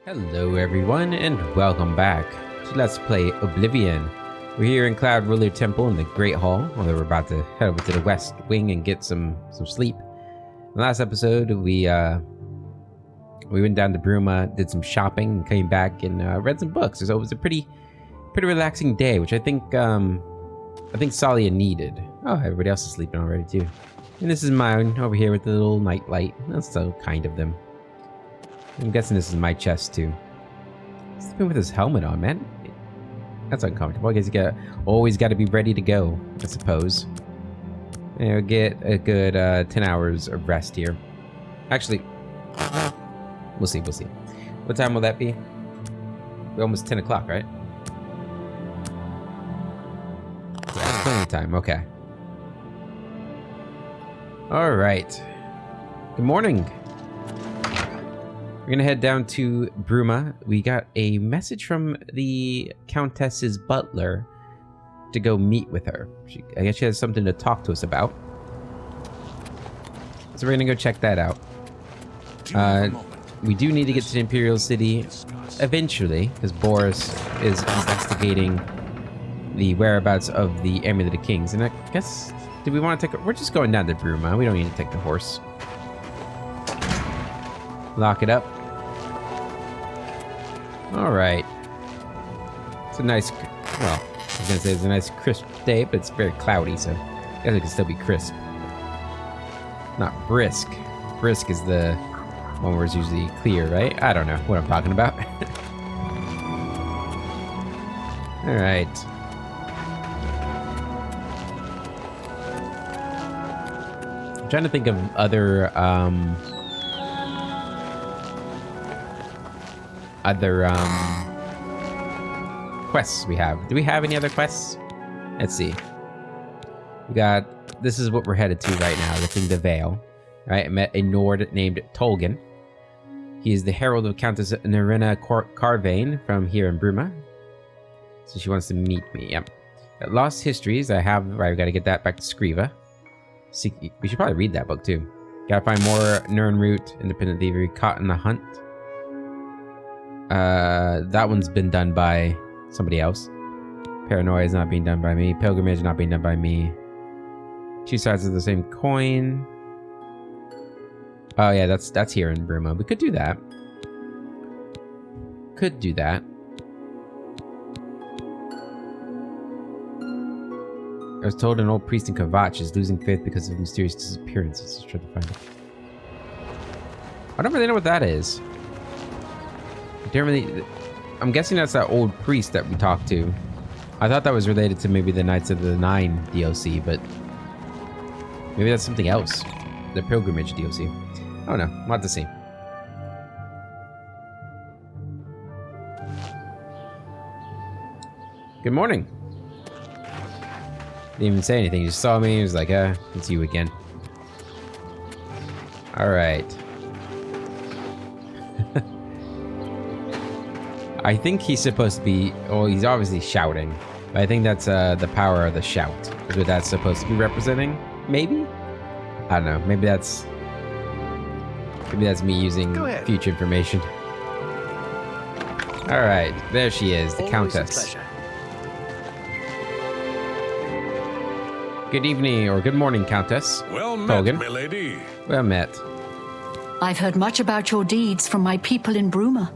Hello everyone and welcome back to Let's Play Oblivion. We're here in Cloud Ruler Temple in the Great Hall, although we're about to head over to the West Wing and get some sleep. In the last episode we went down to Bruma, did some shopping, and came back and read some books. So it was a pretty relaxing day, which I think Salia needed. Oh, everybody else is sleeping already too. And this is mine over here with the little night light. That's so kind of them. I'm guessing this is my chest too. Sleeping with his helmet on, man. That's uncomfortable. I guess you always got to be ready to go, I suppose. And we'll get a good 10 hours of rest here. Actually, we'll see. What time will that be? We're almost 10 o'clock, right? Yeah, plenty of time. Okay. All right. Good morning. We're gonna head down to Bruma. We got a message from the Countess's butler to go meet with her. I guess she has something to talk to us about. So we're gonna go check that out. We do need to get to the Imperial City eventually, because Boris is investigating the whereabouts of the Amulet of Kings. And I guess, do we want to take we're just going down to Bruma. We don't need to take the horse. Lock it up. Alright. It's a nice, well, I was gonna say it's a nice crisp day, but it's very cloudy, so I guess it can still be crisp. Not brisk. Brisk is the one where it's usually clear, right? I don't know what I'm talking about. Alright. I'm trying to think of other, quests we have. Do we have any other quests? Let's see. We got, this is what we're headed to right now, lifting the veil. Right, I met a Nord named Tolgan. He is the herald of Countess Narina Carvane from here in Bruma. So she wants to meet me, yep. Lost Histories, I have, right, we gotta get that back to Scriva. We should probably read that book too. Gotta find more Nirnroot, Independent Thievery, Caught in the Hunt. That one's been done by somebody else. Paranoia is not being done by me. Pilgrimage not being done by me. Two sides of the same coin. Oh yeah, that's here in Bruma. We could do that. Could do that. I was told an old priest in Kavach is losing faith because of mysterious disappearances. Let's try to find it. I don't really know what that is. I'm guessing that's that old priest that we talked to. I thought that was related to maybe the Knights of the Nine DLC, but maybe that's something else. The Pilgrimage DLC. Oh no, we'll have to see. Good morning. Didn't even say anything, he just saw me, he was like, it's you again. Alright. I think he's supposed to be, well, he's obviously shouting. But I think that's the power of the shout. Is what that's supposed to be representing? Maybe? I don't know. Maybe that's me using future information. Alright, there she is, the Countess. Good evening, or good morning, Countess. Well met, Tolgan. milady. Well met. I've heard much about your deeds from my people in Bruma.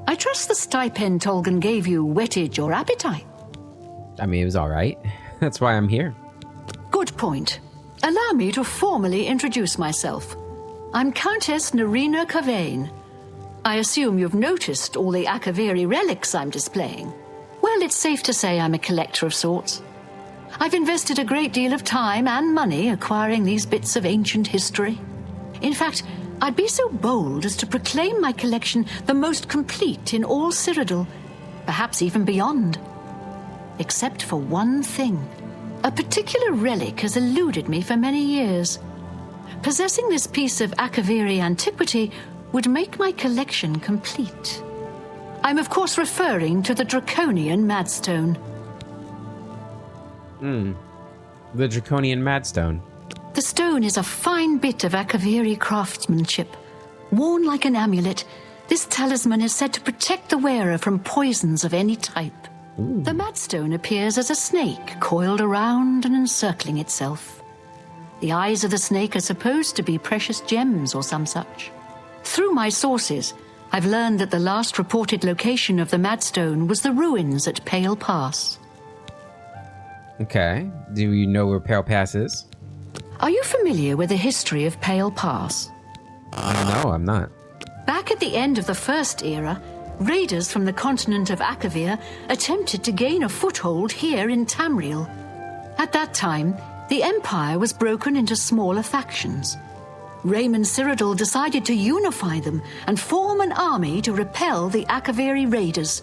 I trust the stipend Tolgan gave you whetted your appetite. I mean, it was alright. That's why I'm here. Good point. Allow me to formally introduce myself. I'm Countess Narina Carvane. I assume you've noticed all the Akaviri relics I'm displaying. Well, it's safe to say I'm a collector of sorts. I've invested a great deal of time and money acquiring these bits of ancient history. In fact, I'd be so bold as to proclaim my collection the most complete in all Cyrodiil, perhaps even beyond. Except for one thing. A particular relic has eluded me for many years. Possessing this piece of Akaviri antiquity would make my collection complete. I'm of course referring to the Draconian Madstone. The Draconian Madstone. The stone is a fine bit of Akaviri craftsmanship. Worn like an amulet, This talisman is said to protect the wearer from poisons of any type. The Madstone appears as a snake coiled around and encircling itself. The eyes of the snake are supposed to be precious gems or some such. Through my sources, I've learned that the last reported location of the Madstone was the ruins at Pale Pass. Okay. Do you know where Pale Pass is? Are you familiar with the history of Pale Pass? No, I'm not. Back at the end of the First Era, raiders from the continent of Akavir attempted to gain a foothold here in Tamriel. At that time, the Empire was broken into smaller factions. Raymond Cyrodiil decided to unify them and form an army to repel the Akaviri raiders.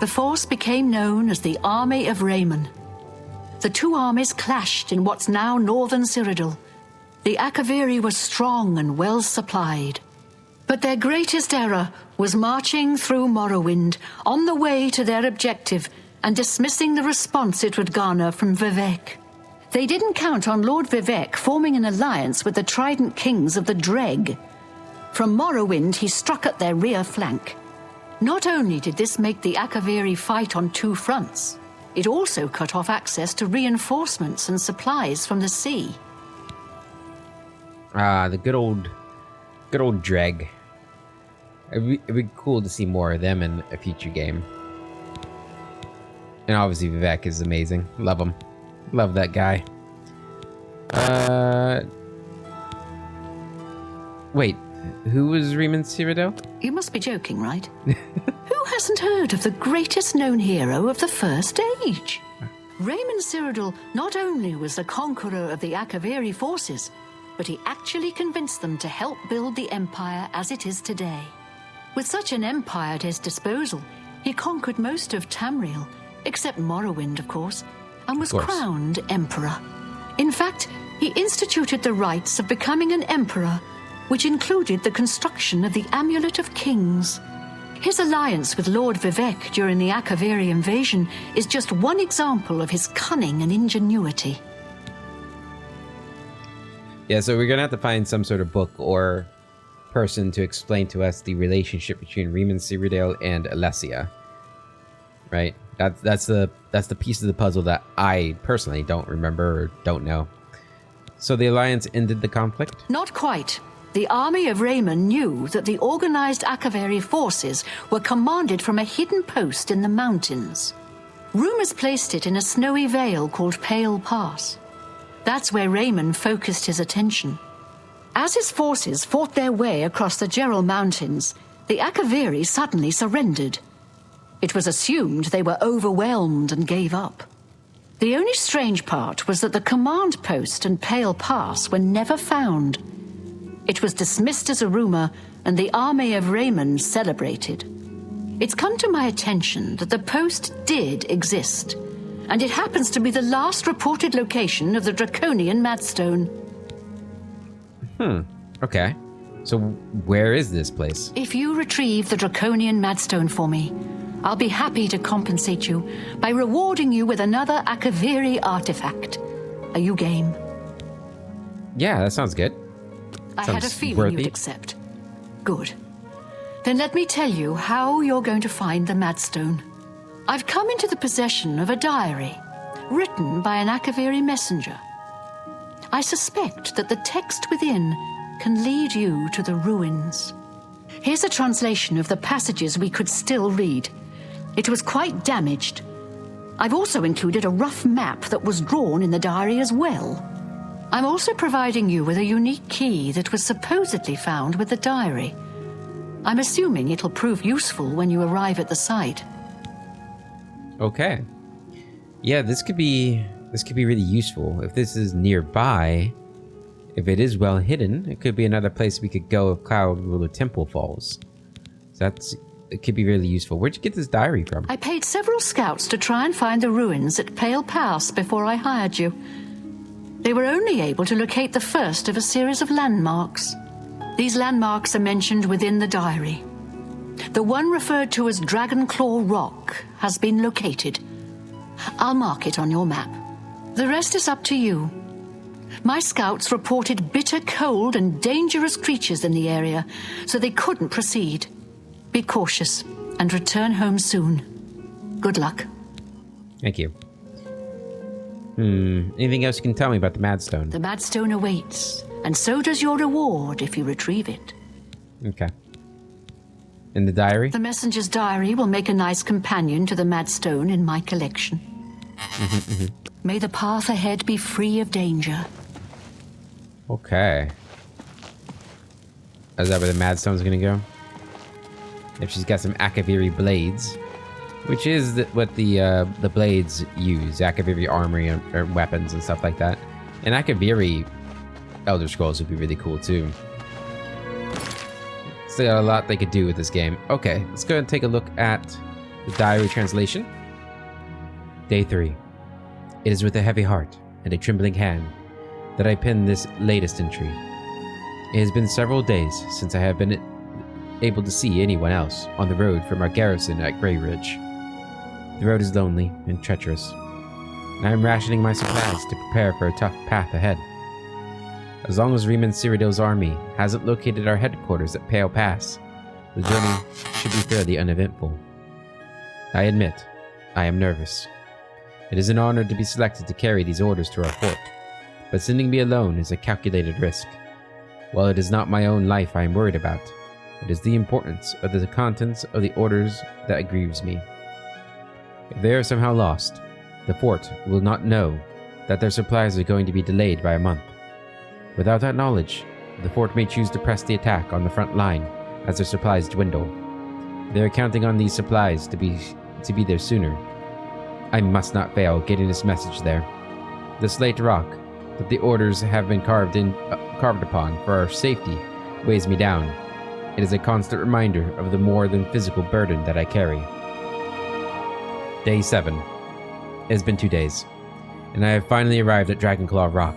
The force became known as the Army of Raymond. The two armies clashed in what's now northern Cyrodiil. The Akaviri were strong and well supplied. But their greatest error was marching through Morrowind on the way to their objective and dismissing the response it would garner from Vivek. They didn't count on Lord Vivek forming an alliance with the Trident Kings of the Dreg. From Morrowind, he struck at their rear flank. Not only did this make the Akaviri fight on two fronts, it also cut off access to reinforcements and supplies from the sea. Ah, the good old Dreg. It'd be cool to see more of them in a future game. And obviously Vivek is amazing. Love him. Love that guy. Wait, who was Remastered Cyrodiil? You must be joking, right? Who hasn't heard of the greatest known hero of the First Age? Remastered Cyrodiil not only was the conqueror of the Akaviri forces, but he actually convinced them to help build the Empire as it is today. With such an empire at his disposal, he conquered most of Tamriel, except Morrowind, of course, and was crowned emperor. In fact, he instituted the rites of becoming an emperor, which included the construction of the Amulet of Kings. His alliance with Lord Vivek during the Akaviri invasion is just one example of his cunning and ingenuity. Yeah, so we're gonna have to find some sort of book or person to explain to us the relationship between Remastered Cyrodiil and Alessia. Right? That's the piece of the puzzle that I personally don't remember or don't know. So the Alliance ended the conflict? Not quite. The army of Raymond knew that the organized Akaviri forces were commanded from a hidden post in the mountains. Rumors placed it in a snowy vale called Pale Pass. That's where Raymond focused his attention. As his forces fought their way across the Gerald Mountains, the Akaviri suddenly surrendered. It was assumed they were overwhelmed and gave up. The only strange part was that the command post and Pale Pass were never found. It was dismissed as a rumor, and the army of Raymond celebrated. It's come to my attention that the post did exist, and it happens to be the last reported location of the Draconian Madstone. Okay. So where is this place? If you retrieve the Draconian Madstone for me, I'll be happy to compensate you by rewarding you with another Akaviri artifact. Are you game? Yeah, that sounds good. I had a feeling you'd accept. Good. Then let me tell you how you're going to find the Madstone. I've come into the possession of a diary, written by an Akaviri messenger. I suspect that the text within can lead you to the ruins. Here's a translation of the passages we could still read. It was quite damaged. I've also included a rough map that was drawn in the diary as well. I'm also providing you with a unique key that was supposedly found with the diary. I'm assuming it'll prove useful when you arrive at the site. Okay. Yeah, this could be really useful. If this is nearby, if it is well hidden, it could be another place we could go if Cloud Ruler Temple falls. So it could be really useful. Where'd you get this diary from? I paid several scouts to try and find the ruins at Pale Pass before I hired you. They were only able to locate the first of a series of landmarks. These landmarks are mentioned within the diary. The one referred to as Dragonclaw Rock has been located. I'll mark it on your map. The rest is up to you. My scouts reported bitter cold and dangerous creatures in the area, so they couldn't proceed. Be cautious and return home soon. Good luck. Thank you. Anything else you can tell me about the Madstone? The Madstone awaits, and so does your reward if you retrieve it. Okay. In the diary? The messenger's diary will make a nice companion to the Madstone in my collection. May the path ahead be free of danger. Okay. Is that where the Madstone's gonna go? If she's got some Akaviri blades, which is what the blades use, Akaviri armory or weapons and stuff like that. And Akaviri Elder Scrolls would be really cool too. Still got a lot they could do with this game. Okay, let's go and take a look at the diary translation. Day 3. It is with a heavy heart and a trembling hand that I pen this latest entry. It has been several days since I have been able to see anyone else on the road from our garrison at Grey Ridge. The road is lonely and treacherous, and I am rationing my supplies to prepare for a tough path ahead. As long as Riemann Cyrodiil's army hasn't located our headquarters at Pale Pass, the journey should be fairly uneventful. I admit, I am nervous. It is an honor to be selected to carry these orders to our fort, but sending me alone is a calculated risk. While it is not my own life I am worried about, it is the importance of the contents of the orders that grieves me. If they are somehow lost, the fort will not know that their supplies are going to be delayed by a month. Without that knowledge, the fort may choose to press the attack on the front line as their supplies dwindle. They are counting on these supplies to be there sooner. I must not fail getting this message there. The slate rock that the orders have been carved upon for our safety weighs me down. It is a constant reminder of the more than physical burden that I carry. Day 7. It has been 2 days, and I have finally arrived at Dragonclaw Rock.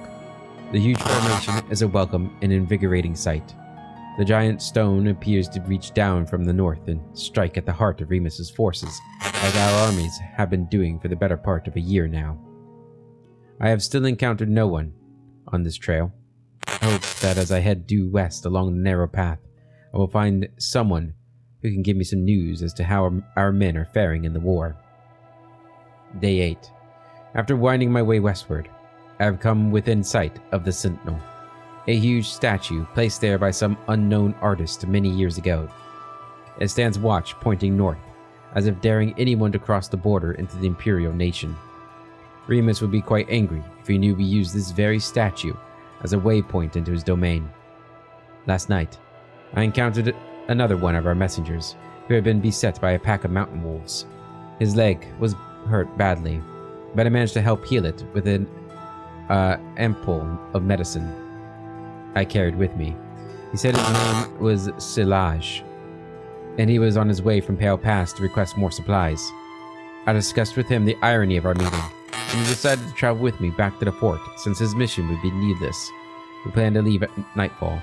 The huge formation is a welcome and invigorating sight. The giant stone appears to reach down from the north and strike at the heart of Remus's forces, as our armies have been doing for the better part of a year now. I have still encountered no one on this trail. I hope that as I head due west along the narrow path, I will find someone who can give me some news as to how our men are faring in the war. Day 8. After winding my way westward, I have come within sight of the Sentinel, a huge statue placed there by some unknown artist many years ago. It stands watch pointing north, as if daring anyone to cross the border into the Imperial nation. Remus would be quite angry if he knew we used this very statue as a waypoint into his domain. Last night, I encountered another one of our messengers who had been beset by a pack of mountain wolves. His leg was hurt badly, but I managed to help heal it with an ampoule of medicine I carried with me. He said his name was Silage, and he was on his way from Pale Pass to request more supplies. I discussed with him the irony of our meeting, and he decided to travel with me back to the fort since his mission would be needless. We plan to leave at nightfall.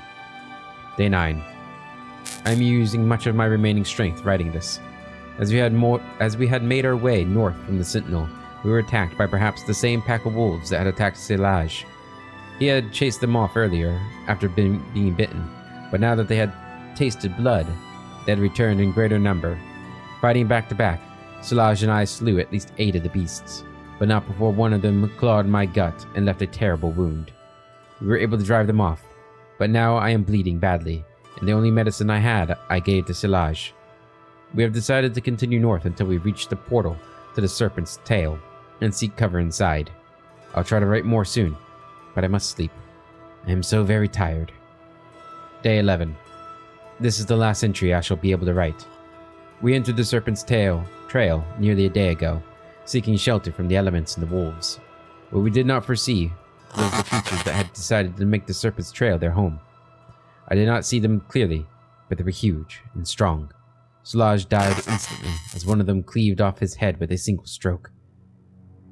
Day 9. I am using much of my remaining strength writing this. As we had made our way north from the Sentinel, we were attacked by perhaps the same pack of wolves that had attacked Silage. He had chased them off earlier after being bitten, but now that they had tasted blood, they had returned in greater number. Fighting back to back, Silage and I slew at least 8 of the beasts, but not before one of them clawed my gut and left a terrible wound. We were able to drive them off, but now I am bleeding badly, and the only medicine I had I gave to Silage. We have decided to continue north until we reach the portal to the Serpent's Tail and seek cover inside. I'll try to write more soon, but I must sleep. I am so very tired. Day 11. This is the last entry I shall be able to write. We entered the Serpent's Tail trail nearly a day ago, seeking shelter from the elements and the wolves. What we did not foresee was the creatures that had decided to make the Serpent's Trail their home. I did not see them clearly, but they were huge and strong. Silage died instantly as one of them cleaved off his head with a single stroke.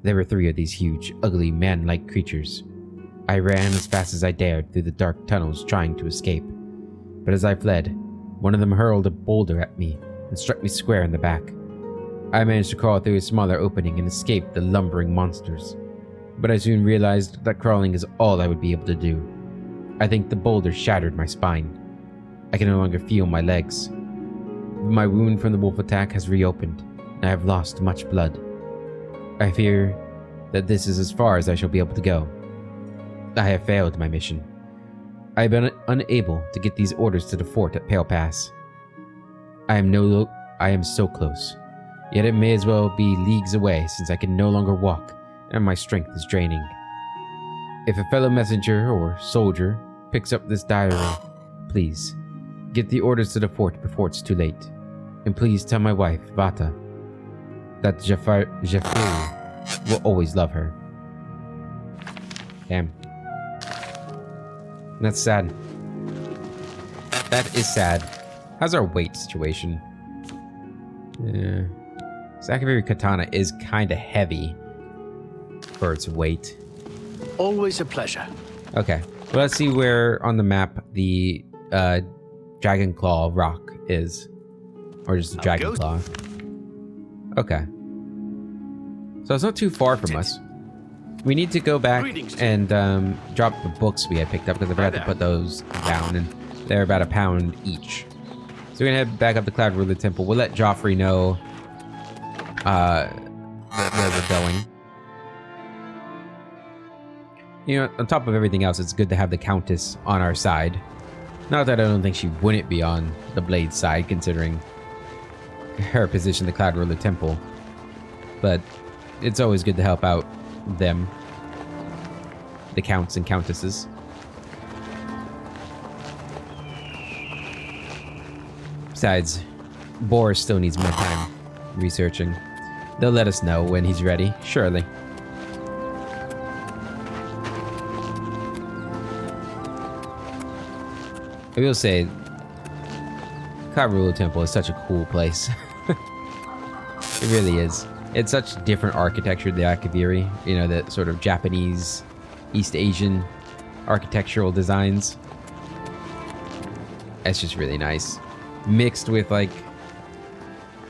There were 3 of these huge, ugly, man-like creatures. I ran as fast as I dared through the dark tunnels trying to escape. But as I fled, one of them hurled a boulder at me and struck me square in the back. I managed to crawl through a smaller opening and escape the lumbering monsters. But I soon realized that crawling is all I would be able to do. I think the boulder shattered my spine. I can no longer feel my legs. My wound from the wolf attack has reopened, and I have lost much blood. I fear that this is as far as I shall be able to go. I have failed my mission. I have been unable to get these orders to the fort at Pale Pass. I am so close, yet it may as well be leagues away since I can no longer walk and my strength is draining. If a fellow messenger or soldier picks up this diary, please get the orders to the fort before it's too late. And please tell my wife, Vata, that Jafari will always love her. Damn. That's sad. That is sad. How's our weight situation? Yeah. Sakaviri Katana is kind of heavy for its weight. Always a pleasure. Okay. Well, let's see where on the map the Dragon Claw rock is. Or just the Dragon Claw. Okay. So it's not too far from us. We need to go back and drop the books we had picked up because I forgot to put those down, and they're about £1 each. So we're gonna head back up to Cloud Ruler Temple. We'll let Joffrey know where we're going. You know, on top of everything else, it's good to have the Countess on our side. Not that I don't think she wouldn't be on the Blade's side, considering her position in the Cloud Ruler Temple. But it's always good to help out them, the counts and countesses. Besides, Boris still needs more time researching. They'll let us know when he's ready, surely. I will say, Cloud Ruler Temple is such a cool place. It really is. It's such different architecture, the Akaviri. You know, the sort of Japanese, East Asian architectural designs. It's just really nice. Mixed with, like,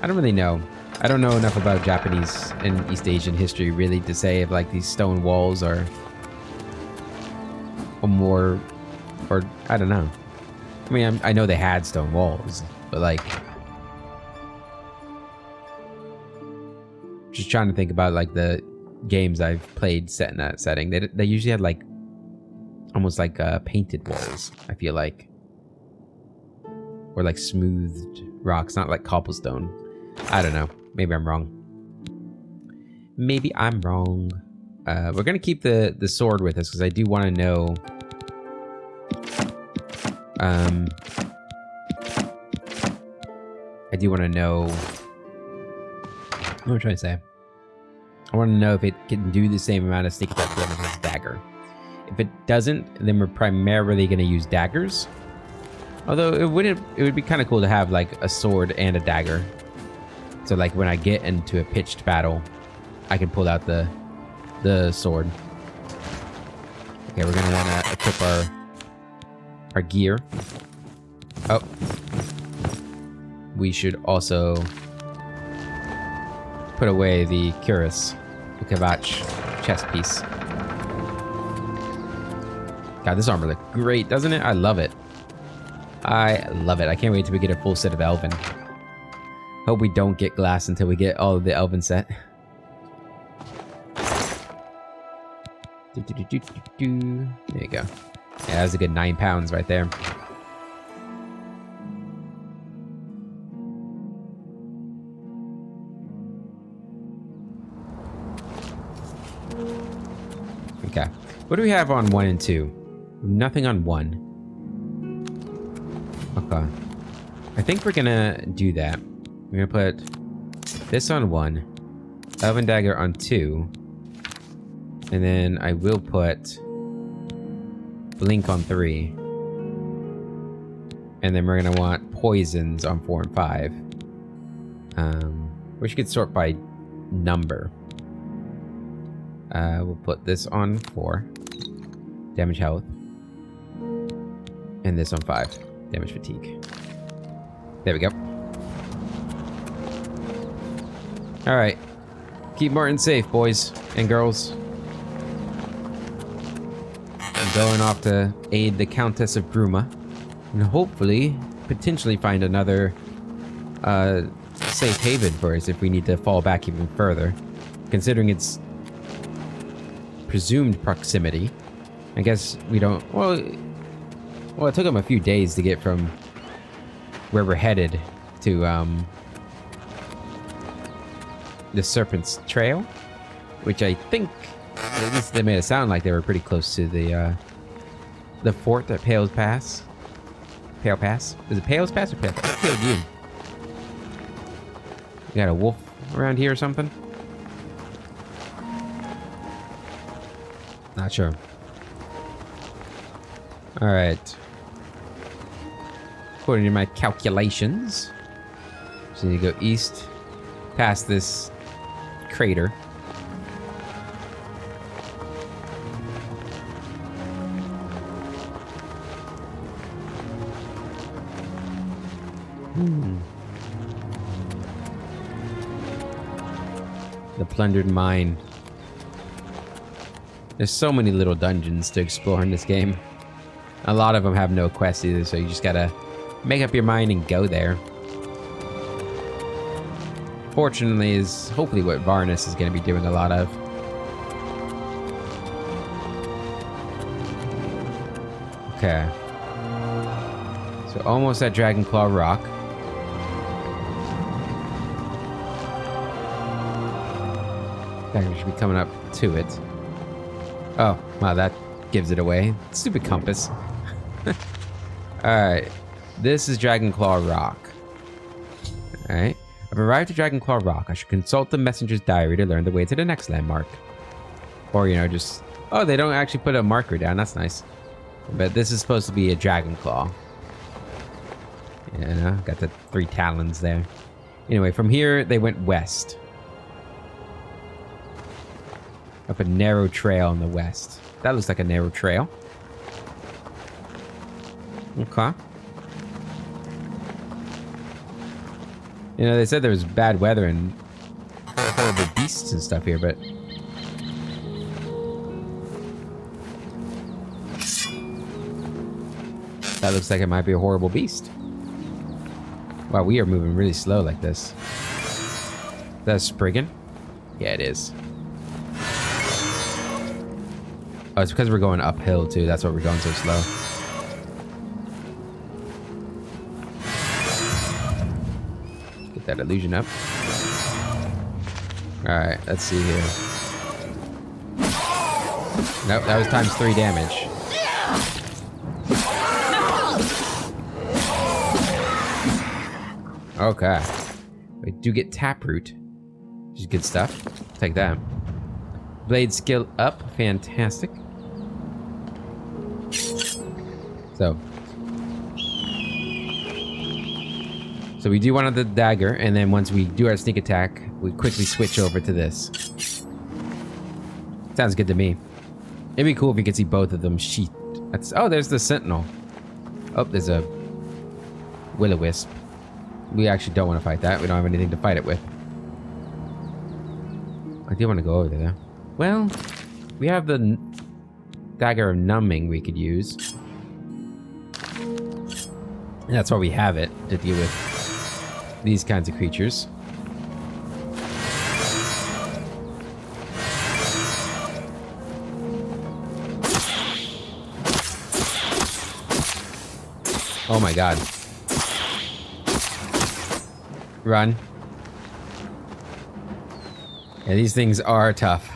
I don't really know. I don't know enough about Japanese and East Asian history, really, to say if, like, these stone walls are more, or, I don't know. I mean, I know they had stone walls, but, like, just trying to think about, like, the games I've played set in that setting. They usually had, like, almost like painted walls, I feel like. Or, like, smoothed rocks, not like cobblestone. I don't know. Maybe I'm wrong. Maybe I'm wrong. We're gonna keep the sword with us, because I do want to know... I do want to know... What am I trying to say? I want to know if it can do the same amount of sneak attack damage as dagger. If it doesn't, then we're primarily going to use daggers. Although it would be kind of cool to have like a sword and a dagger. So like when I get into a pitched battle, I can pull out the sword. Okay, we're going to want to equip our gear. Oh. We should also put away the Cuirass, the Kavach chest piece. God, this armor looks great, doesn't it? I love it. I love it. I can't wait till we get a full set of Elven. Hope we don't get glass until we get all of the Elven set. There you go. Yeah, that's a good £9 right there. Okay. What do we have on 1 and 2? Nothing on 1. Okay. I think we're gonna do that. We're gonna put this on 1, Elven Dagger on 2, and then I will put Blink on 3. And then we're gonna want Poisons on 4 and 5. Wish you could sort by number. We'll put this on 4. Damage health. And this on 5. Damage fatigue. There we go. Alright. Keep Martin safe, boys and girls. I'm going off to aid the Countess of Bruma. And hopefully, potentially find another safe haven for us if we need to fall back even further. Considering its presumed proximity, I guess we don't... Well, it took them a few days to get from where we're headed to the Serpent's Trail, which I think, at least they made it sound like they were pretty close to the fort at Pale Pass. Pale Pass? Is it Pale's Pass or Pale Dune? You got a wolf around here or something? Not sure. Alright. According to my calculations, so you go east past this crater. The plundered mine. There's so many little dungeons to explore in this game. A lot of them have no quests either, so you just gotta make up your mind and go there. Fortunately is hopefully what Varnus is gonna be doing a lot of. Okay. So almost at Dragonclaw Rock. We should be coming up to it. Oh, wow, that gives it away. Stupid compass. Alright. This is Dragonclaw Rock. Alright. I've arrived at Dragonclaw Rock. I should consult the messenger's diary to learn the way to the next landmark. Or, you know, just... Oh, they don't actually put a marker down. That's nice. But this is supposed to be a Dragonclaw. You know, got the 3 talons there. Anyway, from here, they went west. Up a narrow trail in the west. That looks like a narrow trail. Okay. You know, they said there was bad weather and horrible beasts and stuff here, but... That looks like it might be a horrible beast. Wow, we are moving really slow like this. Is that a Spriggan? Yeah, it is. Oh, it's because we're going uphill, too. That's why we're going so slow. Get that illusion up. Alright, let's see here. Nope, that was times 3 damage. Okay. We do get Taproot, which is good stuff. Take that. Blade skill up. Fantastic. So we do one of the dagger, and then once we do our sneak attack, we quickly switch over to this. Sounds good to me. It'd be cool if you could see both of them sheathed. That's, oh, there's the sentinel. Oh, there's a will-o-wisp. We actually don't want to fight that. We don't have anything to fight it with. I do want to go over there. Well, we have the dagger of numbing we could use. And that's why we have it, to deal with these kinds of creatures. Oh my god. Run. Yeah, these things are tough.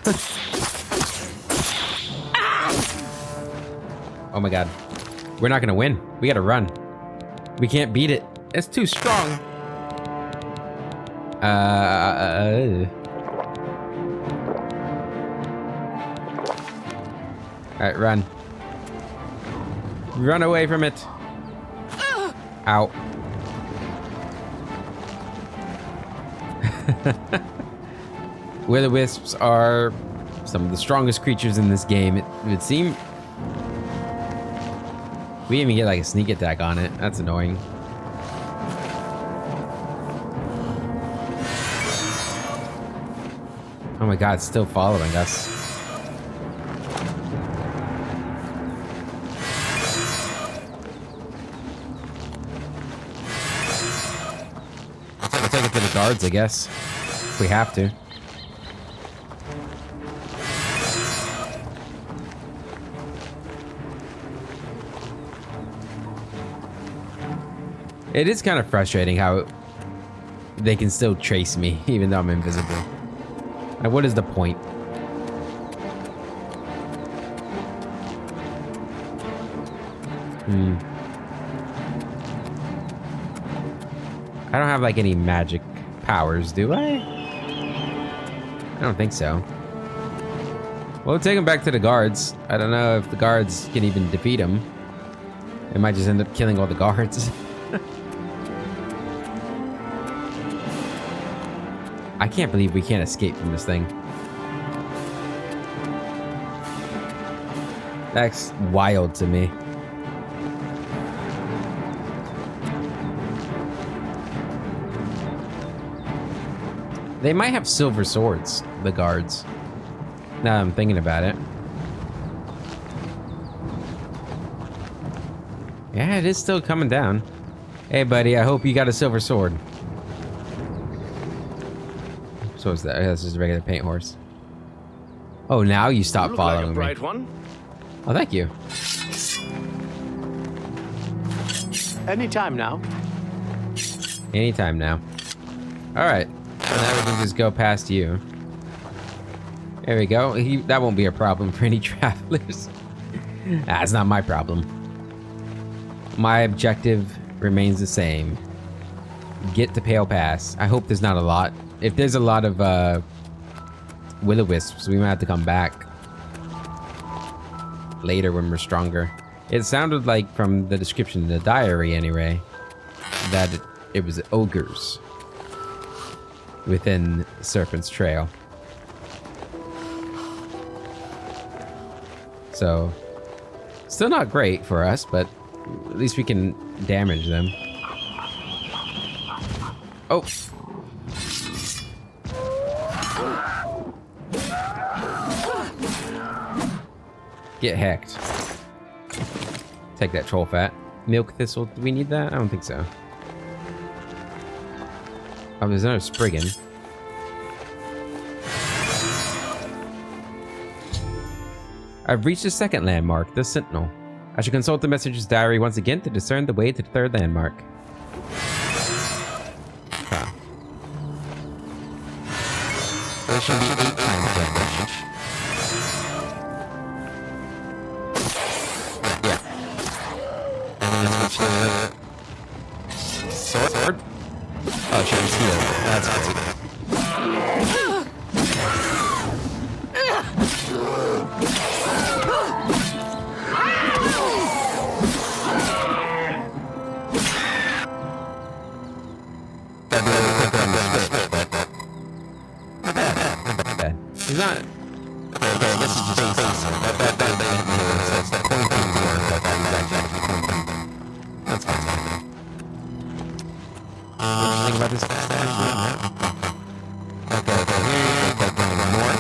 Oh my god. We're not gonna win. We gotta run. We can't beat it. It's too strong. Alright, run. Run away from it. Ow. Will-o-wisps are some of the strongest creatures in this game, it would seem. We didn't even get like a sneak attack on it. That's annoying. Oh my god, it's still following us. guards, I guess. If we have to. It is kind of frustrating how they can still trace me, even though I'm invisible. Like, what is the point? I don't have, like, any magic powers, do I? I don't think so. We'll take him back to the guards. I don't know if the guards can even defeat him. It might just end up killing all the guards. I can't believe we can't escape from this thing. That's wild to me. They might have silver swords, the guards. Now that I'm thinking about it. Yeah, it is still coming down. Hey, buddy, I hope you got a silver sword. So is that? That's just a regular paint horse. Oh, now you stop following like a bright me. One. Oh, thank you. Anytime now. Anytime now. All right. So now we can just go past you. There we go. That won't be a problem for any travelers. That's not my problem. My objective remains the same. Get to Pale Pass. I hope there's not a lot. If there's a lot of will-o-wisps, we might have to come back later when we're stronger. It sounded like, from the description in the diary anyway, that it was ogres within Serpent's Trail. So, still not great for us, but at least we can damage them. Oh! Get hecked. Take that troll fat. Milk thistle, do we need that? I don't think so. Oh, there's another Spriggan. I've reached the second landmark, the Sentinel. I should consult the messenger's diary once again to discern the way to the third landmark. Huh. So there should be 8 times damage. Yeah. And then switch to sword. Oh, she was healed. That's great. He's not. Okay, this is just that's fine. What do you think about this guy? Okay, more.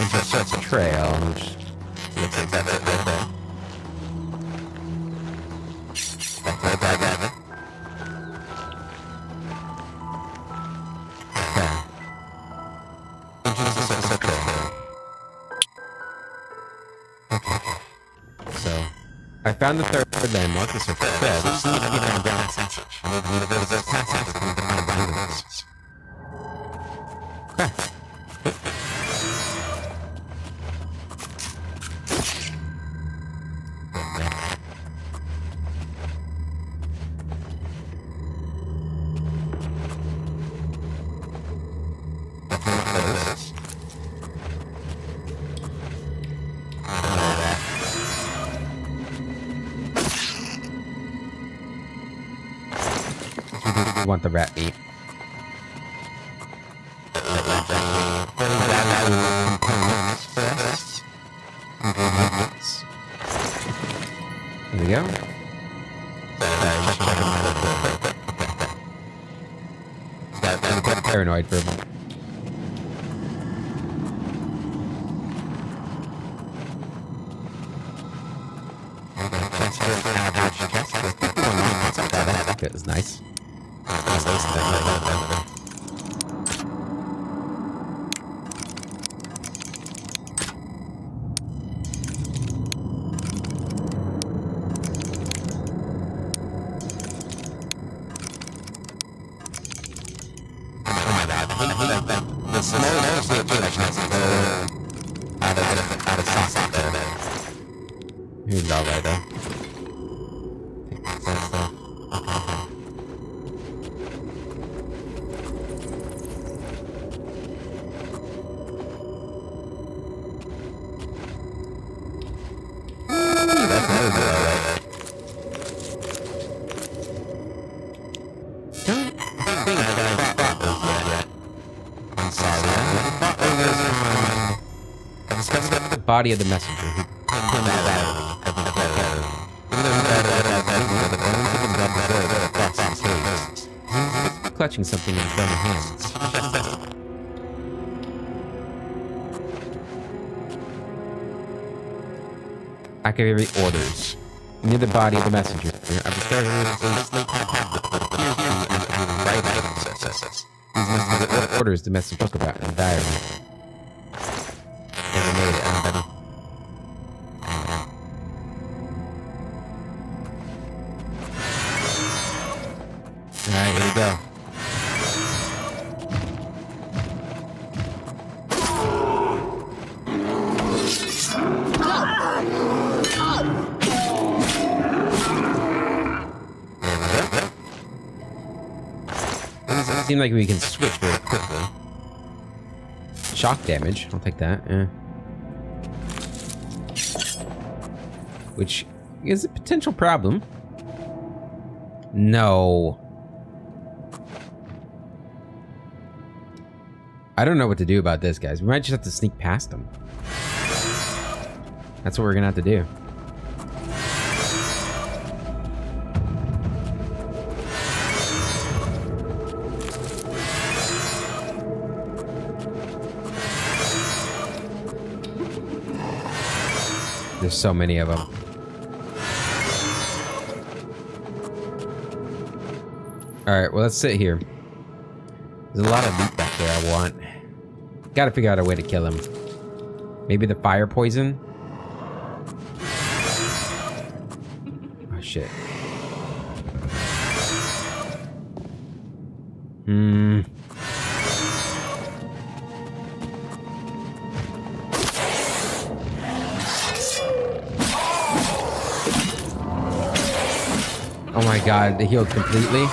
It's just such a trail, which looks like that's it right there. I found the third landmark, the surface bed. We just need to get on the ground passage. There's a passage that we can find behind the houses. Okay. Want the rat meat. Here we go. Paranoid for a moment. That was nice. the small situation out of sauce there. He's all right though. The body of the messenger who clutching something in firm hands. Activate orders. Near the body of the messenger. Orders the message spoke about in the diary. Never made it, buddy. Alright, here we go. Doesn't seem like we can switch very quickly. Shock damage, I'll take that, yeah. Which is a potential problem. No. I don't know what to do about this, guys. We might just have to sneak past them. That's what we're gonna have to do. There's so many of them. Alright, well, let's sit here. There's a lot of loot back there I want. Gotta figure out a way to kill him. Maybe the fire poison? Oh, shit. Oh my god, they healed completely.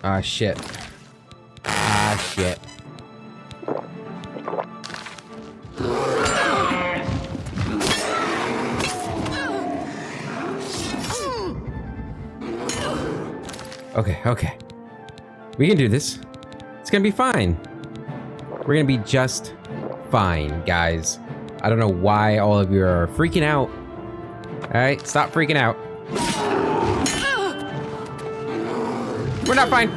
Ah, shit. Ah, shit. Okay, okay. We can do this. It's gonna be fine. We're gonna be just fine, guys. I don't know why all of you are freaking out. Alright, stop freaking out. We're not fine.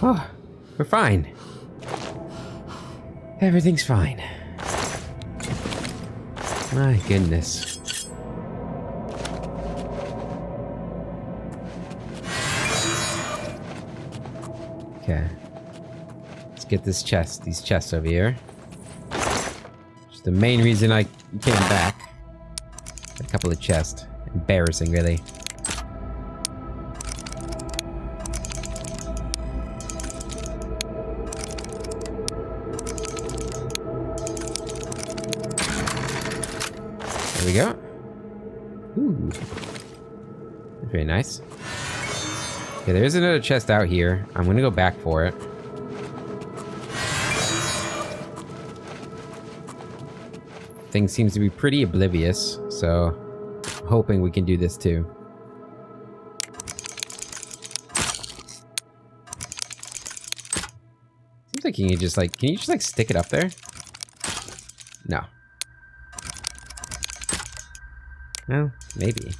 Oh, we're fine. Everything's fine. My goodness. Okay. Let's get this chest, these chests over here. Just the main reason I came back. A couple of chests. Embarrassing, really. There we go. Ooh. Very nice. Okay, there's another chest out here. I'm gonna go back for it. Thing seems to be pretty oblivious, so I'm hoping we can do this too. Seems like you can just like, stick it up there? No. Well, maybe.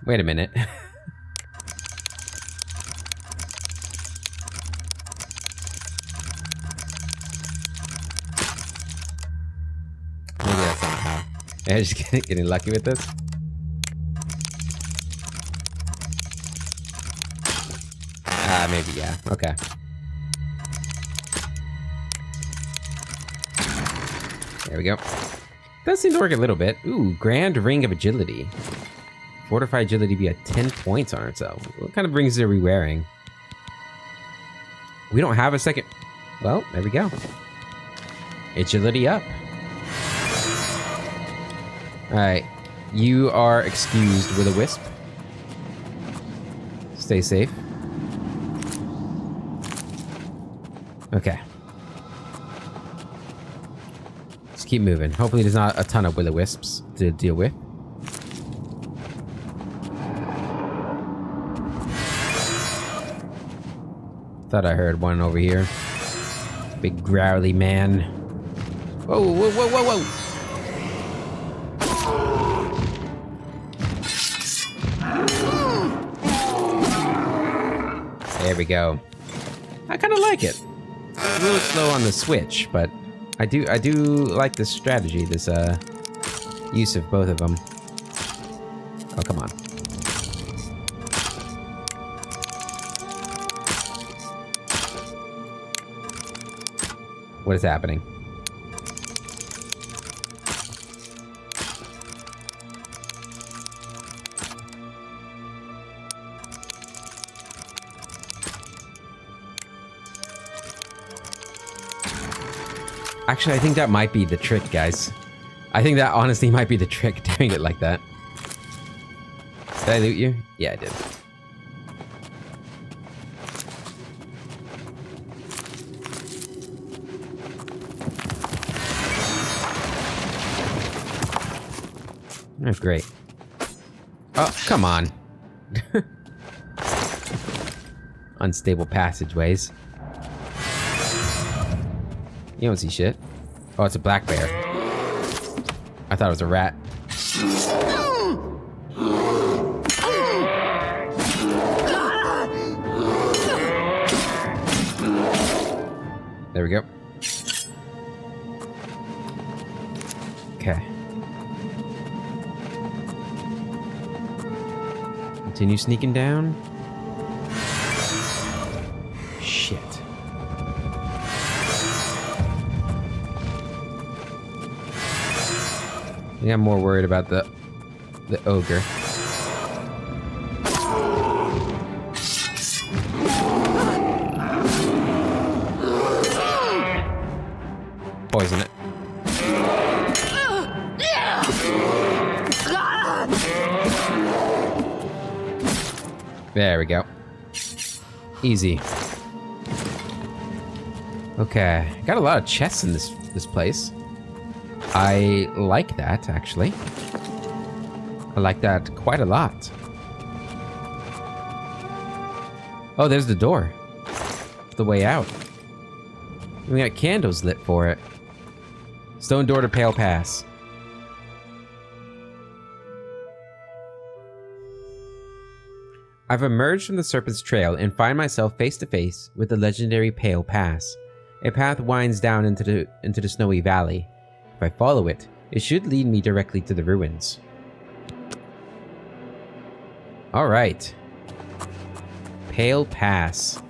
Wait a minute. Yeah, just getting lucky with this. Maybe, yeah. Okay. There we go. Does seem to work a little bit. Ooh, Grand Ring of Agility. Fortify Agility be at 10 points on itself. What kind of brings the rewearing? We don't have a second. Well, there we go. Agility up. Alright. You are excused with a wisp. Stay safe. Okay. Just keep moving. Hopefully there's not a ton of will-o-wisps to deal with. Thought I heard one over here. Big growly man. Whoa, whoa, whoa, whoa, whoa! There we go. I kind of like it. A little slow on the switch, but I do like this strategy, this use of both of them. Oh, come on. What is happening? Actually, I think that might be the trick, guys. I think that honestly might be the trick, doing it like that. Did I loot you? Yeah, I did. That's great. Oh, come on. Unstable passageways. You don't see shit. Oh, it's a black bear. I thought it was a rat. There we go. Okay. Continue sneaking down. Shit. I think I'm more worried about the ogre. Poison it. There we go. Easy. Okay, got a lot of chests in this place. I like that, actually. I like that quite a lot. Oh, there's the door. The way out. We got candles lit for it. Stone door to Pale Pass. I've emerged from the Serpent's Trail and find myself face to face with the legendary Pale Pass. A path winds down into the snowy valley. If I follow it, it should lead me directly to the ruins. Alright. Pale Pass.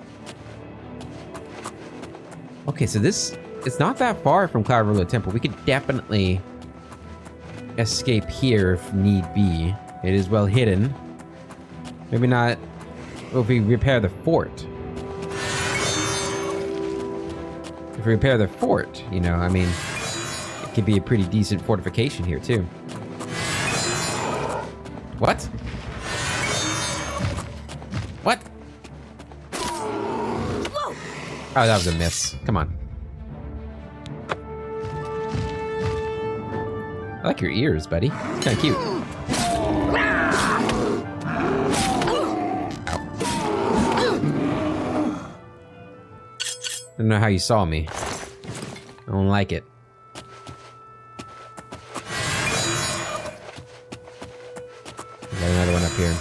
Okay, so this... It's not that far from Cloud Ruler Temple. We could definitely escape here if need be. It is well hidden. Maybe not... Well, if we repair the fort. If we repair the fort, you know, I mean... It could be a pretty decent fortification here, too. What? What? Whoa. Oh, that was a miss. Come on. I like your ears, buddy. It's kind of cute. Ow. I don't know how you saw me. I don't like it. Got another one up here.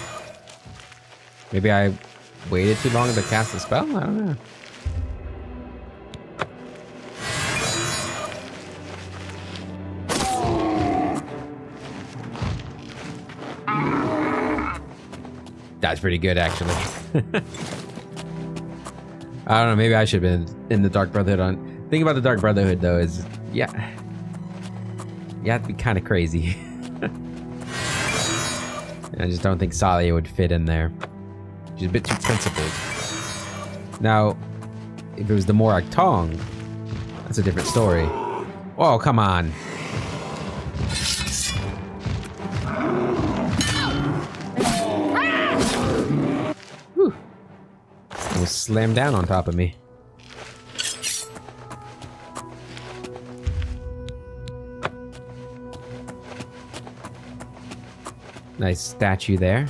Maybe I waited too long to cast the spell? I don't know. That's pretty good, actually. I don't know, maybe I should have been in the Dark Brotherhood on... Thing about the Dark Brotherhood, though, is... Yeah. You have to be kind of crazy. I just don't think Salia would fit in there. She's a bit too principled. Now, if it was the Morak Tong, that's a different story. Oh, come on. Whew. Almost slammed down on top of me. Nice statue there.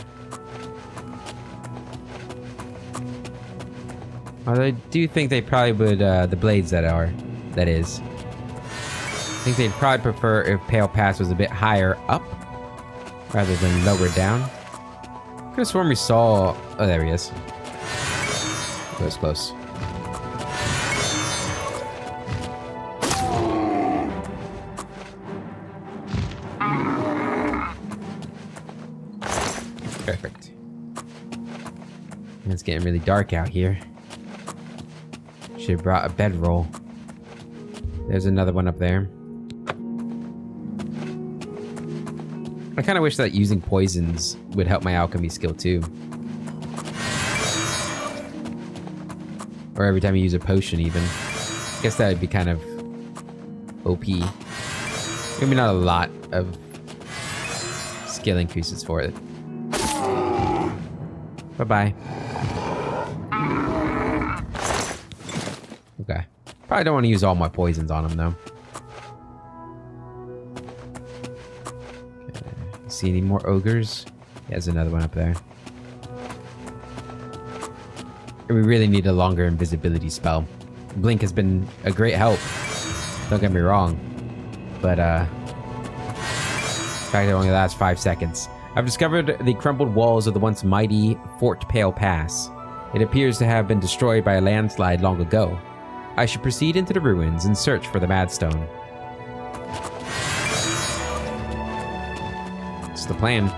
Although I do think they probably would, the blades that is. I think they'd probably prefer if Pale Pass was a bit higher up, rather than lower down. Could have sworn we saw... Oh, there he is. That was close. Perfect. It's getting really dark out here. Should have brought a bedroll. There's another one up there. I kind of wish that using poisons would help my alchemy skill too. Or every time you use a potion even. I guess that would be kind of OP. Maybe not a lot of skill increases for it. Bye-bye. Okay. Probably don't want to use all my poisons on him, though. Okay. See any more ogres? Yeah, there's another one up there. And we really need a longer invisibility spell. Blink has been a great help. Don't get me wrong. But, the fact that it only lasts 5 seconds. I've discovered the crumbled walls of the once mighty Fort Pale Pass. It appears to have been destroyed by a landslide long ago. I should proceed into the ruins and search for the Madstone. That's the plan.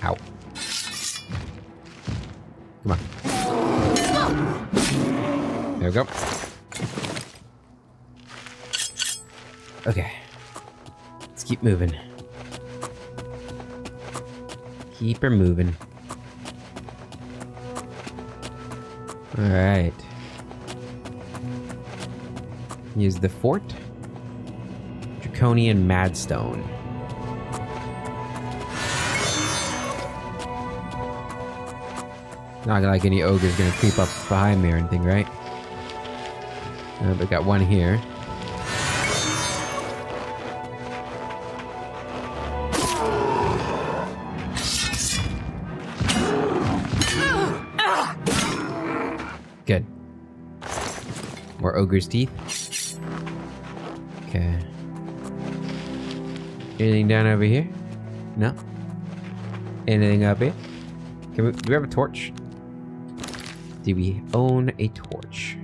Ow. Come on. There we go. Okay. Let's keep moving. Keep her moving. Alright. Use the fort. Draconian Madstone. Not like any ogre's gonna creep up behind me or anything, right? But got one here. Good. More ogre's teeth. Okay. Anything down over here? No? Anything up here? Do we have a torch? Do we own a torch?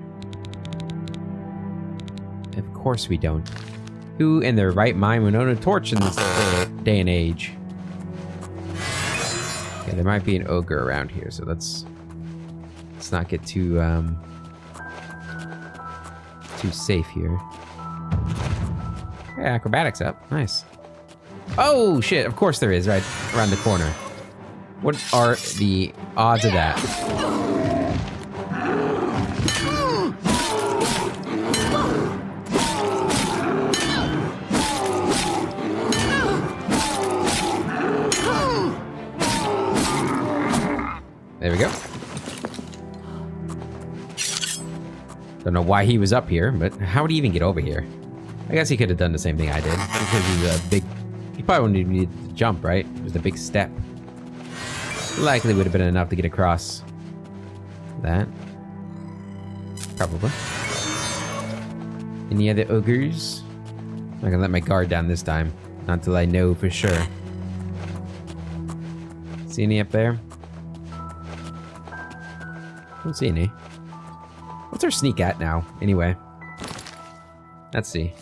Of course we don't. Who in their right mind would own a torch in this day and age? Okay, there might be an ogre around here, so let's not get too safe here. Yeah, acrobatics up. Nice. Oh shit, of course there is, right around the corner. What are the odds of that? There we go. Don't know why he was up here, but how would he even get over here? I guess he could have done the same thing I did. Because he's a big... He probably wouldn't even need to jump, right? Just a big step. Likely would have been enough to get across that. Probably. Any other ogres? I'm not gonna let my guard down this time. Not until I know for sure. See any up there? Don't see any. What's our sneak at now, anyway? Let's see.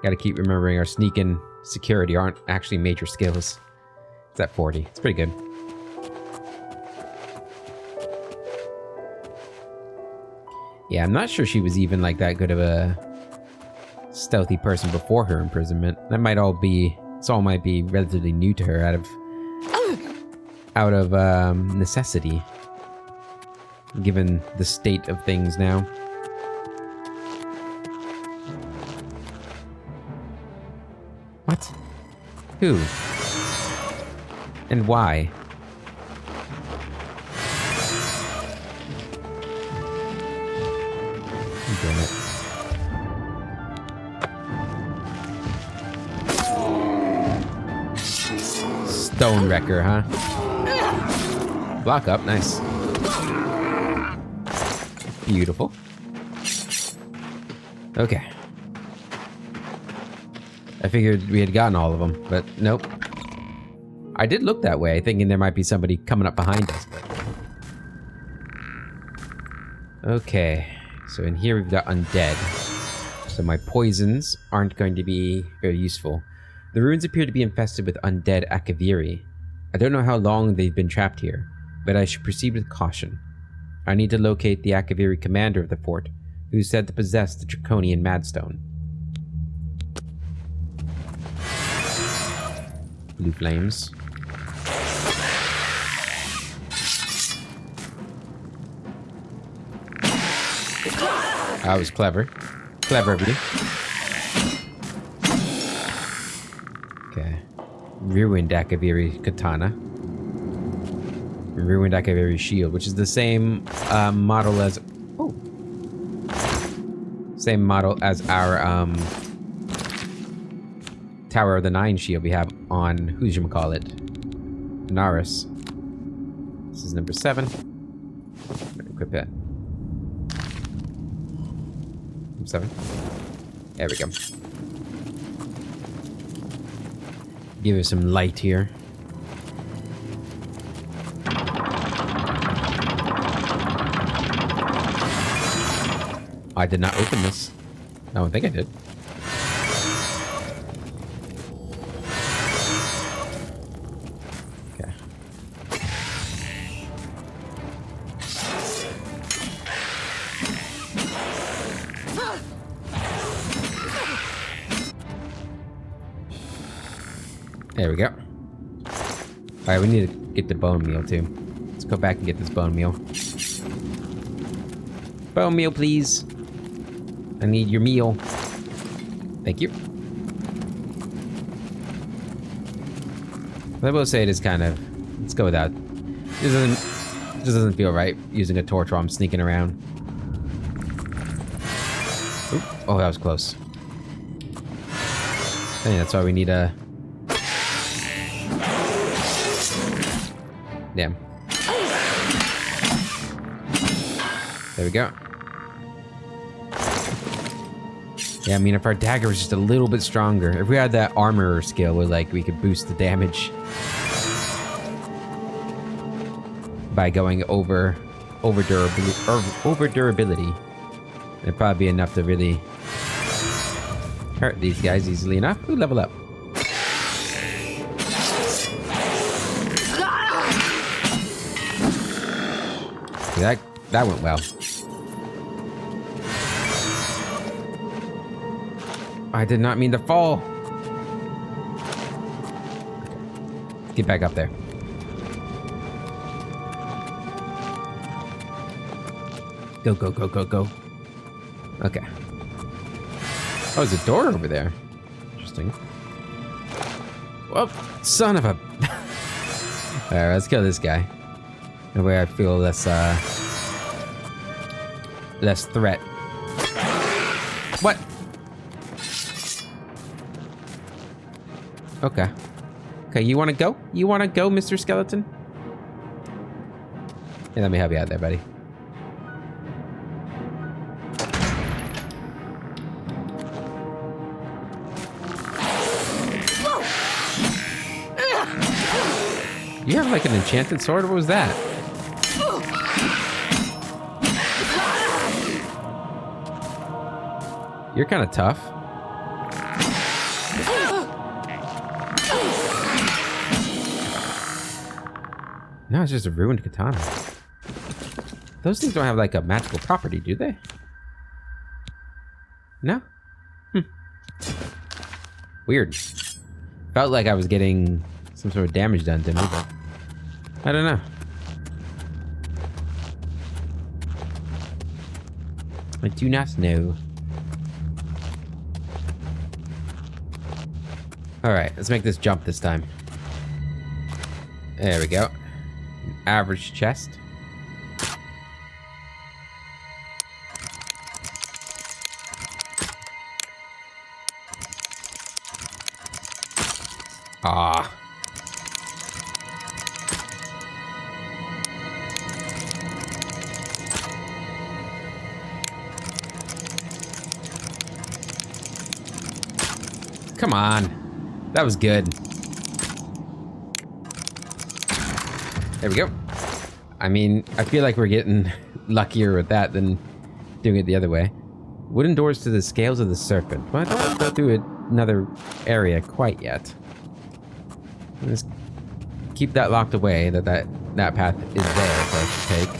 Gotta keep remembering our sneak and security aren't actually major skills. It's at 40. It's pretty good. Yeah, I'm not sure she was even like that good of a stealthy person before her imprisonment. That might all be... This all might be relatively new to her out of necessity. Given the state of things now. What? Who? And why? Damn it. Stone Wrecker, huh? Block up, nice. Beautiful. Okay. I figured we had gotten all of them, but nope. I did look that way, thinking there might be somebody coming up behind us. Okay, so in here we've got undead. So my poisons aren't going to be very useful. The ruins appear to be infested with undead Akaviri. I don't know how long they've been trapped here, but I should proceed with caution. I need to locate the Akaviri commander of the fort, who's said to possess the Draconian Madstone. Blue flames. That was clever. Clever of you. Okay. Ruined Akaviri katana. Ruined Akaviri shield, which is the same model as... Oh. Same model as our Tower of the Nine shield we have on... who's-you-ma-call-it? Naris. This is number 7. Equip that. 7. There we go. Give it some light here. I did not open this. I don't think I did. Okay. There we go. Alright, we need to get the bone meal too. Let's go back and get this bone meal. Bone meal, please. I need your meal. Thank you. I will say it is kind of... Let's go with that. It just doesn't feel right using a torch while I'm sneaking around. Oop. Oh, that was close. I think that's why we need a... Damn. There we go. Yeah, I mean, if our dagger was just a little bit stronger, if we had that armor skill where, like, we could boost the damage by going over durability, it'd probably be enough to really hurt these guys easily enough. Ooh, level up. That went well. I did not mean to fall. Get back up there. Go, go, go, go, go. Okay. Oh, there's a door over there. Interesting. Well, son of a... Alright, let's kill this guy. That way I feel less threat. What? Okay. Okay, you wanna go? You wanna go, Mr. Skeleton? Yeah, let me help you out there, buddy. You have like an enchanted sword? What was that? You're kind of tough. No, it's just a ruined katana. Those things don't have like a magical property, do they? No? Weird. Felt like I was getting some sort of damage done to me, but I don't know. I do not know. Alright, let's make this jump this time. There we go. An average chest. Ah. Come on. That was good. There we go. I mean, I feel like we're getting luckier with that than doing it the other way. Wooden doors to the scales of the serpent. Well, I don't want to go through another area quite yet. Let's keep that locked away, that path is there for us to take.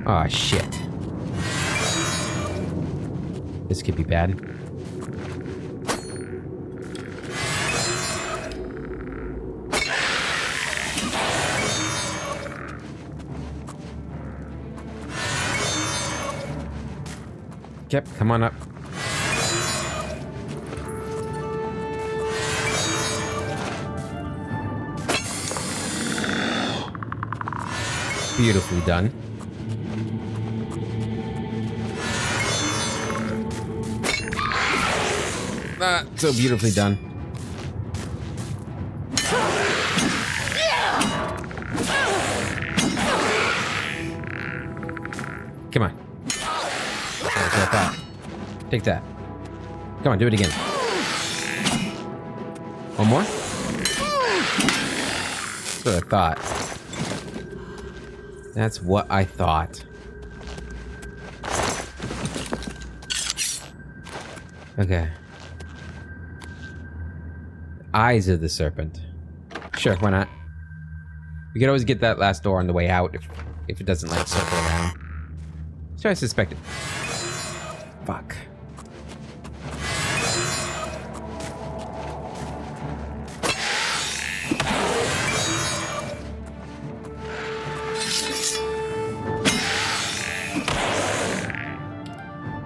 Aw, shit. This could be bad. Yep, come on up. Beautifully done. Ah, so beautifully done. Come on. That's what I thought. Take that. Come on, do it again. One more? That's what I thought. That's what I thought. Okay. Eyes of the serpent. Sure, why not? We could always get that last door on the way out if it doesn't like circle around. So I suspected. Fuck.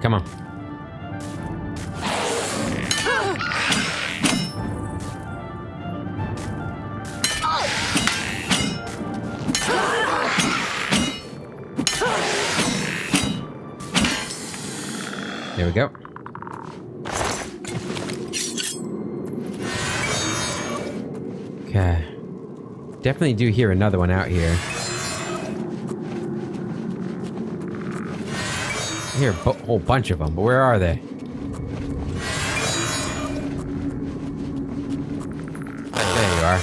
Come on. There we go. Okay. Definitely do hear another one out here. I hear a whole bunch of them, but where are they? There you are.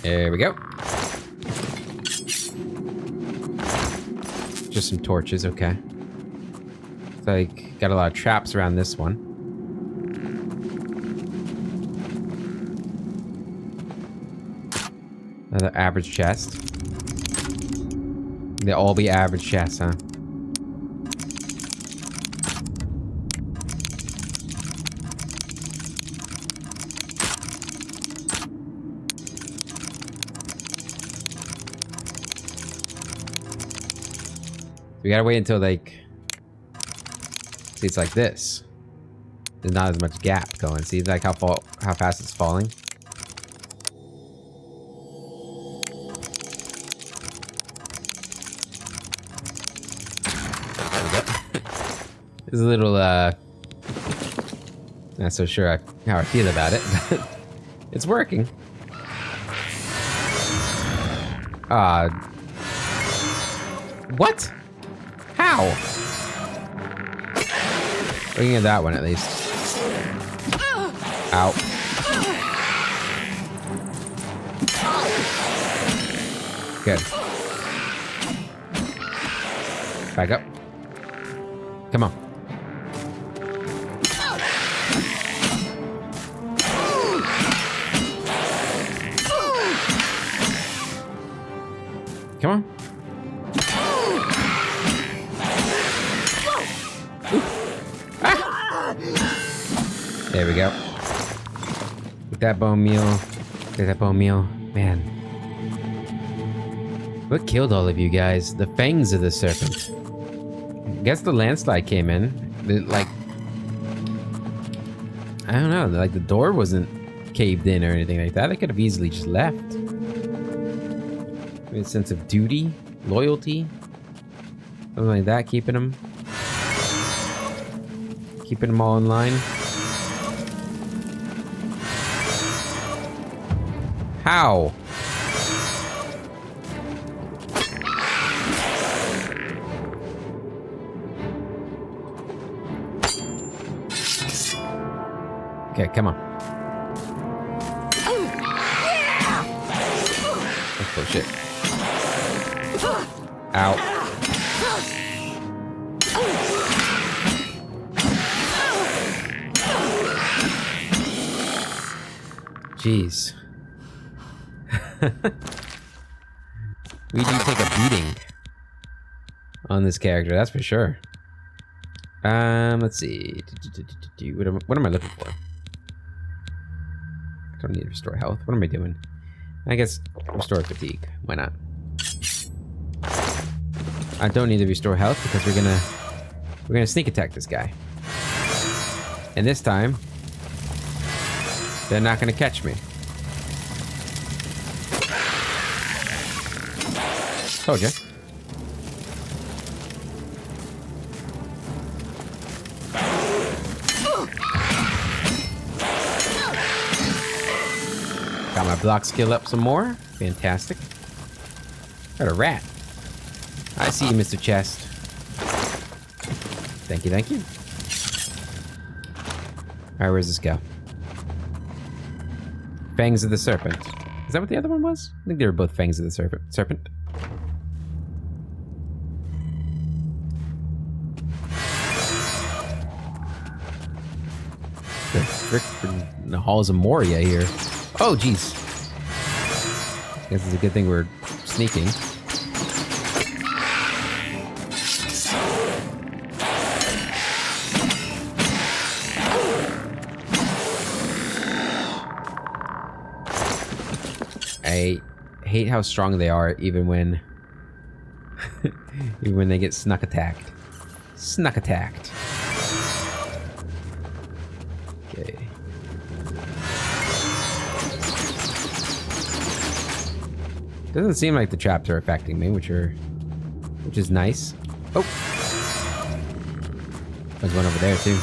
There we go. Just some torches, okay. It's like, got a lot of traps around this one. Another average chest. They all be average chests, huh? We gotta wait until, like... See, it's like this. There's not as much gap going. See, like how fast it's falling? It's a little, not so sure how I feel about it, but it's working. What? How? Looking at that one, at least. Ow. Good. Back up. Come on. Come on. Ah. There we go. Get that bone meal. Get that bone meal. Man. What killed all of you guys? The fangs of the serpent. I guess the landslide came in. Like, I don't know. Like, the door wasn't caved in or anything like that. I could have easily just left. Maybe a sense of duty, loyalty, something like that, keeping them all in line. How? Okay, come on. Oh shit. Ow. Jeez. We do take a beating on this character, that's for sure. Let's see. What am I looking for? I don't need to restore health. What am I doing? I guess restore fatigue. Why not? I don't need to restore health because we're gonna sneak attack this guy. And this time, they're not gonna catch me. Told ya. Got my block skill up some more. Fantastic. Got a rat. I see you, Mr. Chest. Thank you, thank you. Alright, where's this go? Fangs of the Serpent. Is that what the other one was? I think they were both Fangs of the Serpent. The frick in the halls of Moria here. Oh, jeez. Guess it's a good thing we're sneaking. I hate how strong they are, even when even when they get snuck attacked. Snuck attacked. Okay. Doesn't seem like the traps are affecting me, which is nice. Oh, there's one over there too.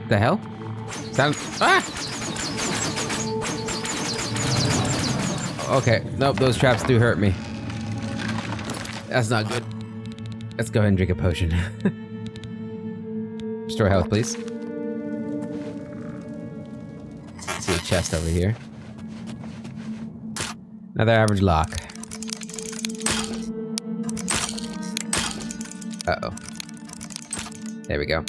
The hell? Sound Okay, nope, those traps do hurt me. That's not good. Let's go ahead and drink a potion. Restore health, please. Let's see a chest over here. Another average lock. Uh-oh. There we go.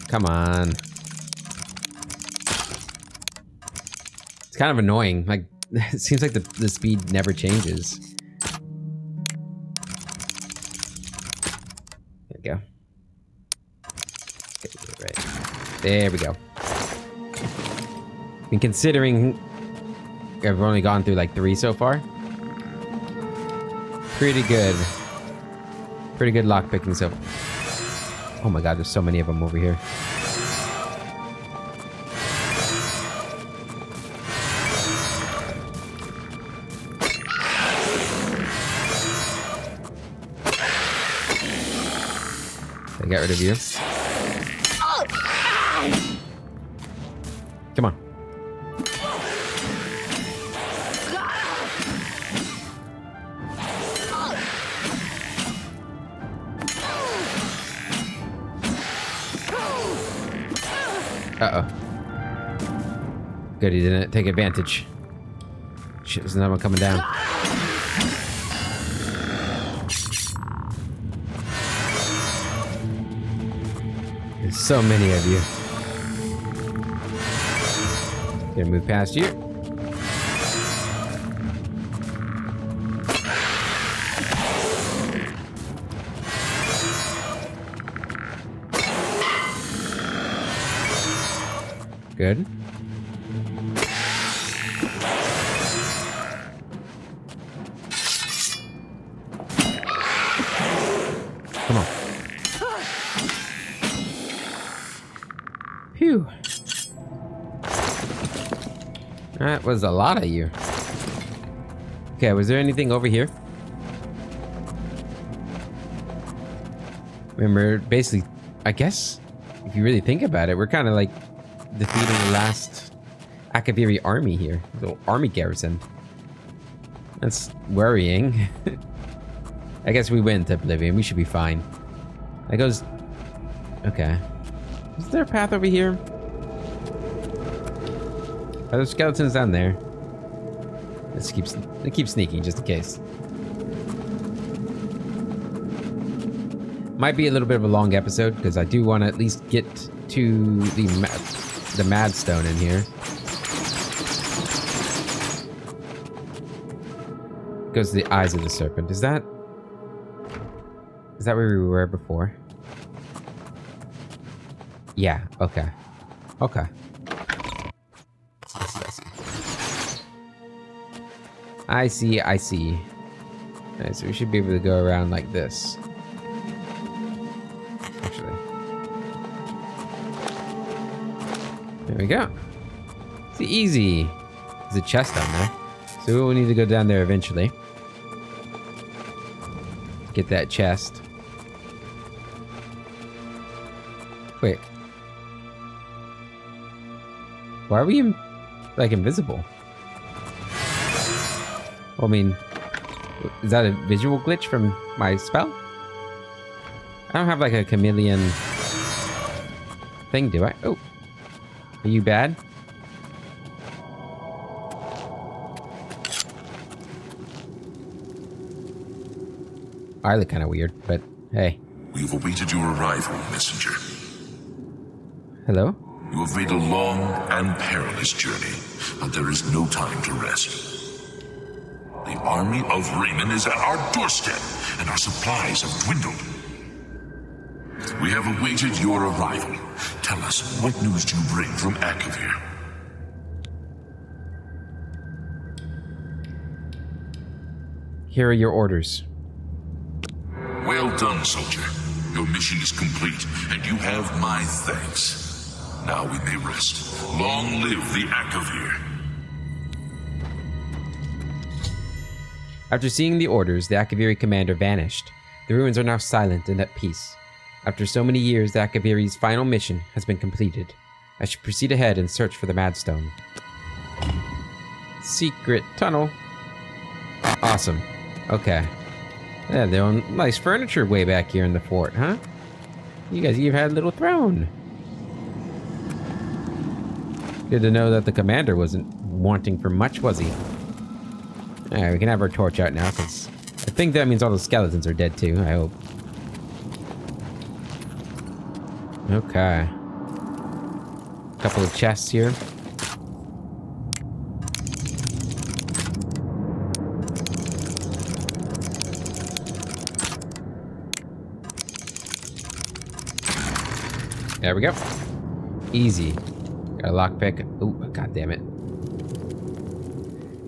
Come on. It's kind of annoying. Like, it seems like the speed never changes. There we go. Right. There we go. And considering I've only gone through like 3 so far. Pretty good. Pretty good lockpicking so far. Oh my god, there's so many of them over here. I get rid of you. Come on. Uh-oh. Good, he didn't take advantage. Shit, there's another one coming down. There's so many of you. Gonna move past you. Good. Come on. Phew. That was a lot of you. Okay, was there anything over here? Remember, basically, I guess, if you really think about it, we're kind of like defeating the last Akaviri army here. The army garrison. That's worrying. I guess we went to Oblivion. We should be fine. That goes... Okay. Is there a path over here? Are there skeletons down there? Let's keep sneaking just in case. Might be a little bit of a long episode because I do want to at least get to the Mad Stone in here. Goes to the eyes of the serpent. Is that where we were before? Yeah, okay. Okay. I see. Alright, so we should be able to go around like this. Actually. There we go. It's easy. There's a chest down there. So we will need to go down there eventually. Get that chest. Wait. Why are we like invisible? I mean, is that a visual glitch from my spell? I don't have like a chameleon thing, do I? Oh. Are you bad? I look kind of weird, but hey. We've awaited your arrival, messenger. Hello? You have made a long and perilous journey, but there is no time to rest. The army of Raymond is at our doorstep, and our supplies have dwindled. We have awaited your arrival. Tell us, what news do you bring from Akavir? Here are your orders. Well done, soldier. Your mission is complete, and you have my thanks. Now we may rest. Long live the Akavir. After seeing the orders, the Akaviri commander vanished. The ruins are now silent and at peace. After so many years, the Akaviri's final mission has been completed. I should proceed ahead and search for the Madstone. Secret tunnel. Awesome. Okay. Yeah, they own nice furniture way back here in the fort, huh? You guys even had a little throne. Good to know that the commander wasn't wanting for much, was he? Alright, we can have our torch out now, because I think that means all the skeletons are dead too, I hope. Okay. Couple of chests here. There we go. Easy. Got a lockpick. Oh, god damn it.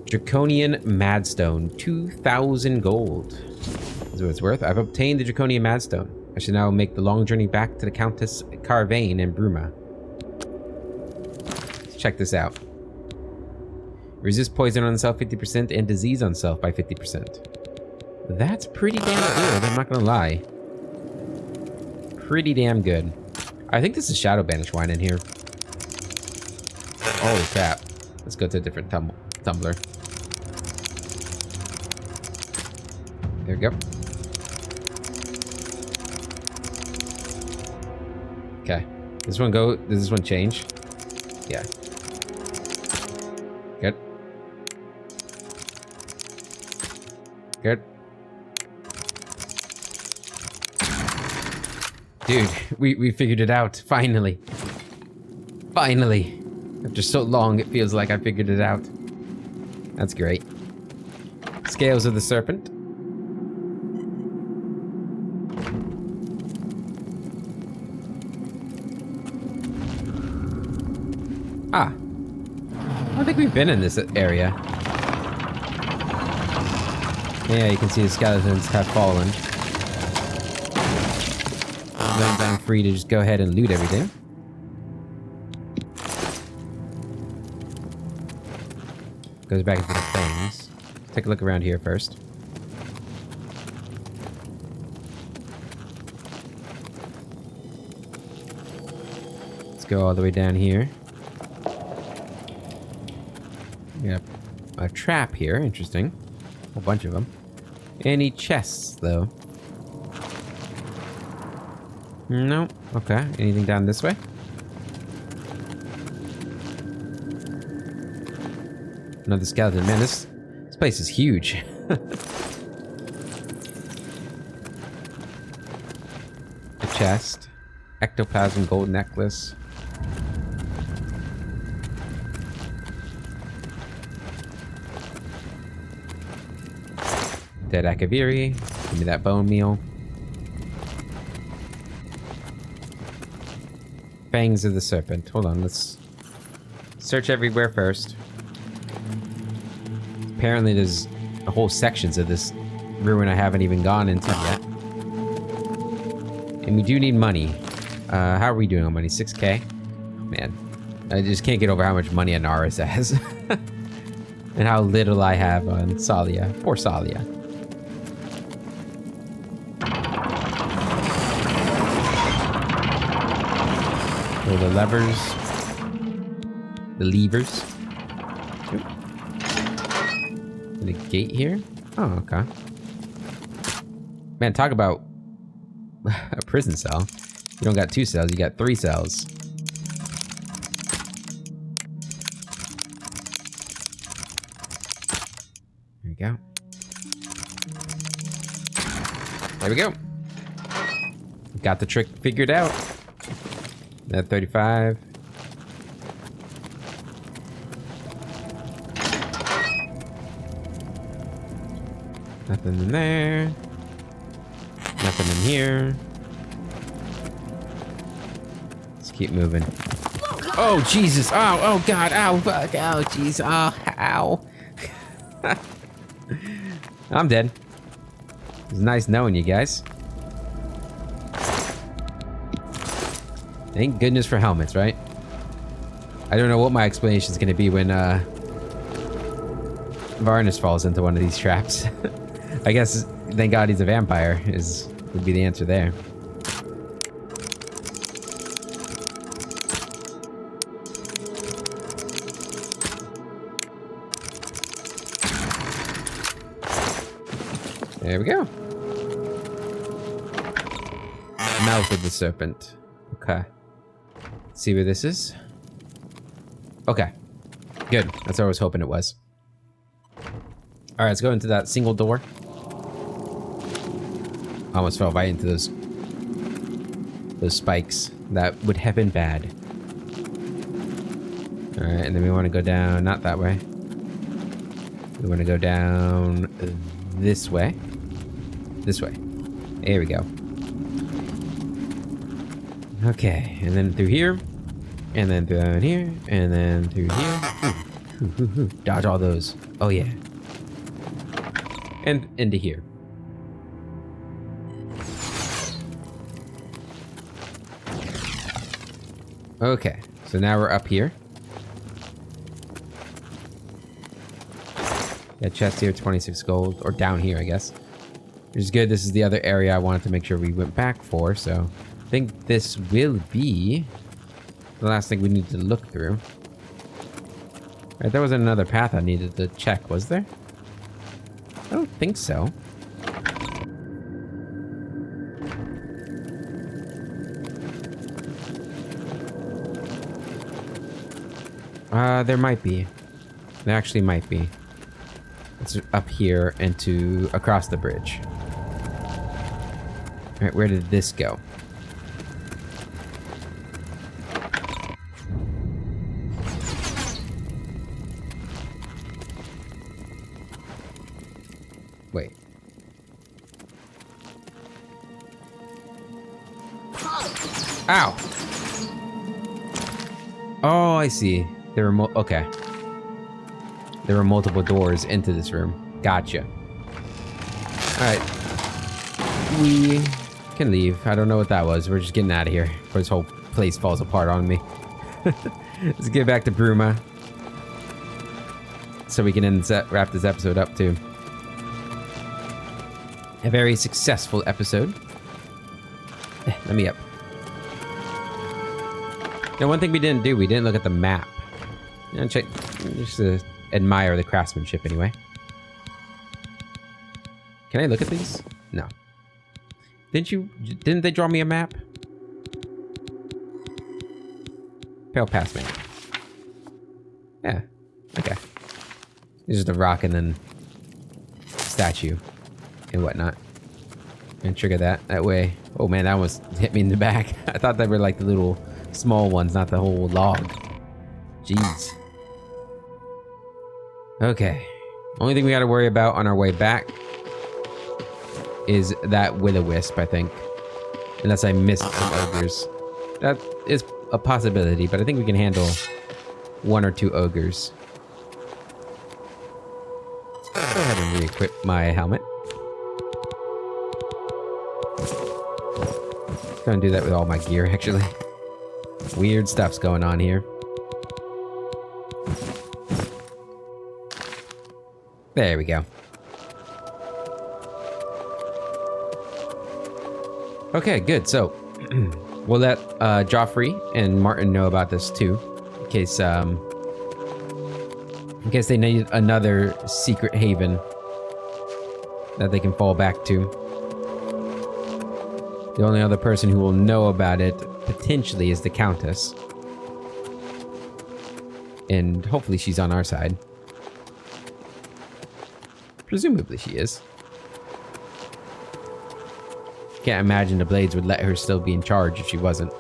Draconian Madstone, 2,000 gold. Is what it's worth. I've obtained the Draconian Madstone. I should now make the long journey back to the Countess Carvane in Bruma. Let's check this out. Resist poison on self 50% and disease on self by 50%. That's pretty damn good, I'm not gonna lie. Pretty damn good. I think this is Shadow Banish wine in here. Holy crap. Let's go to a different tumbler. There we go. Okay. Does this one change? Yeah. Good. Good. Dude, we figured it out. Finally. Finally. After so long, it feels like I figured it out. That's great. Scales of the Serpent. Ah. I don't think we've been in this area. Yeah, you can see the skeletons have fallen. Then I'm free to just go ahead and loot everything. Goes back into the things. Take a look around here first. Let's go all the way down here. Yep. A trap here. Interesting. A whole bunch of them. Any chests, though? No. Okay. Anything down this way? Another skeleton. Man, this place is huge. A chest. Ectoplasm gold necklace. Dead Akaviri. Give me that bone meal. Fangs of the Serpent. Hold on, let's search everywhere first. Apparently there's whole sections of this ruin I haven't even gone into yet. And we do need money. How are we doing on money? 6k? Man, I just can't get over how much money Anaris has. And how little I have on Salia. Poor Salia. Or the levers. The levers. The gate here? Oh, okay. Man, talk about a prison cell. You don't got 2 cells, you got 3 cells. There we go. There we go. Got the trick figured out. That 35. Nothing in there. Nothing in here. Let's keep moving. Oh, Jesus. Oh, God. Ow, fuck. Ow, jeez. Oh, ow. I'm dead. It was nice knowing you guys. Thank goodness for helmets, right? I don't know what my explanation is going to be when Varnus falls into one of these traps. I guess thank God he's a vampire would be the answer there. There we go. Mouth of the Serpent. Okay. Let's see where this is. Okay. Good. That's what I was hoping it was. Alright, let's go into that single door. I almost fell right into those spikes. That would have been bad. Alright, and then we want to go down, not that way. We want to go down this way. This way. There we go. Okay, and then through here. And then down here. And then through here. Ooh. Dodge all those. Oh yeah. And into here. Okay, so now we're up here. Got chest here, 26 gold. Or down here, I guess. Which is good. This is the other area I wanted to make sure we went back for, so think this will be the last thing we need to look through. Right, there wasn't another path I needed to check, was there? I don't think so. There might be. There actually might be. It's up here and to across the bridge. Alright, where did this go? Wait. Ow! Oh, I see. There were okay. There were multiple doors into this room. Gotcha. Alright. We can leave. I don't know what that was. We're just getting out of here before this whole place falls apart on me. Let's get back to Bruma. So we can wrap this episode up too. A very successful episode. Let me up. Now, one thing we didn't do, we didn't look at the map. Yeah, check, just to admire the craftsmanship anyway. Can I look at these? No. Didn't they draw me a map? Pale pass me. Yeah, okay. It's just a rock and then statue and whatnot. And trigger that way. Oh man, that almost hit me in the back. I thought they were like the little small ones, not the whole log. Jeez. Okay. Only thing we gotta worry about on our way back is that will-o-wisp, I think. Unless I missed some ogres. That is a possibility, but I think we can handle 1 or 2 ogres. Go ahead and re-equip my helmet. Gonna do that with all my gear, actually. Weird stuff's going on here. There we go. Okay, good. So, we'll let Joffrey and Martin know about this too, in case they need another secret haven that they can fall back to. The only other person who will know about it potentially is the Countess, and hopefully she's on our side. Presumably she is. Can't imagine the Blades would let her still be in charge if she wasn't.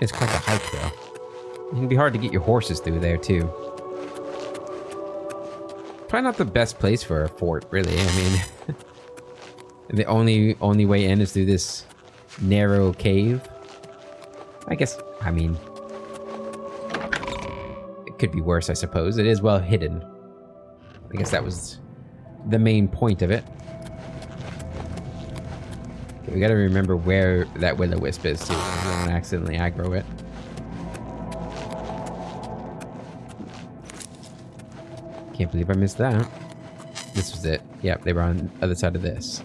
It's quite a hike though. It can be hard to get your horses through there too. Probably not the best place for a fort, really. I mean, the only way in is through this narrow cave. I guess, I mean, it could be worse, I suppose. It is well hidden. I guess that was the main point of it. Okay, we gotta remember where that will-o-wisp is, too. I don't want to accidentally aggro it. Can't believe I missed that. This was it. Yep, they were on the other side of this.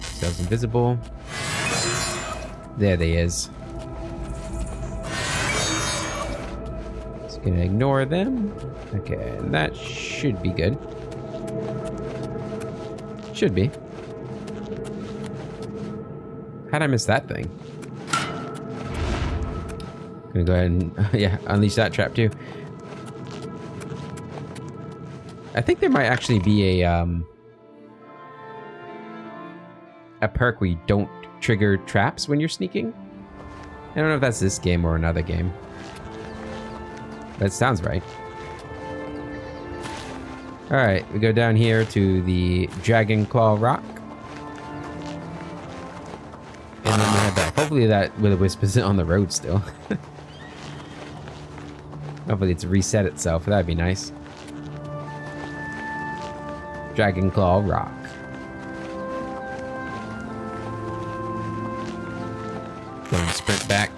Cells invisible. There they is. Just gonna ignore them. Okay, that should be good. Should be. How'd I miss that thing? Gonna go ahead and yeah, unleash that trap too. I think there might actually be a perk where you don't trigger traps when you're sneaking. I don't know if that's this game or another game. That sounds right. Alright, we go down here to the Dragon Claw Rock. And then we head back. Hopefully that will-o-wisp isn't on the road still. Hopefully it's reset itself. That'd be nice. Dragon Claw Rock. Going to sprint back.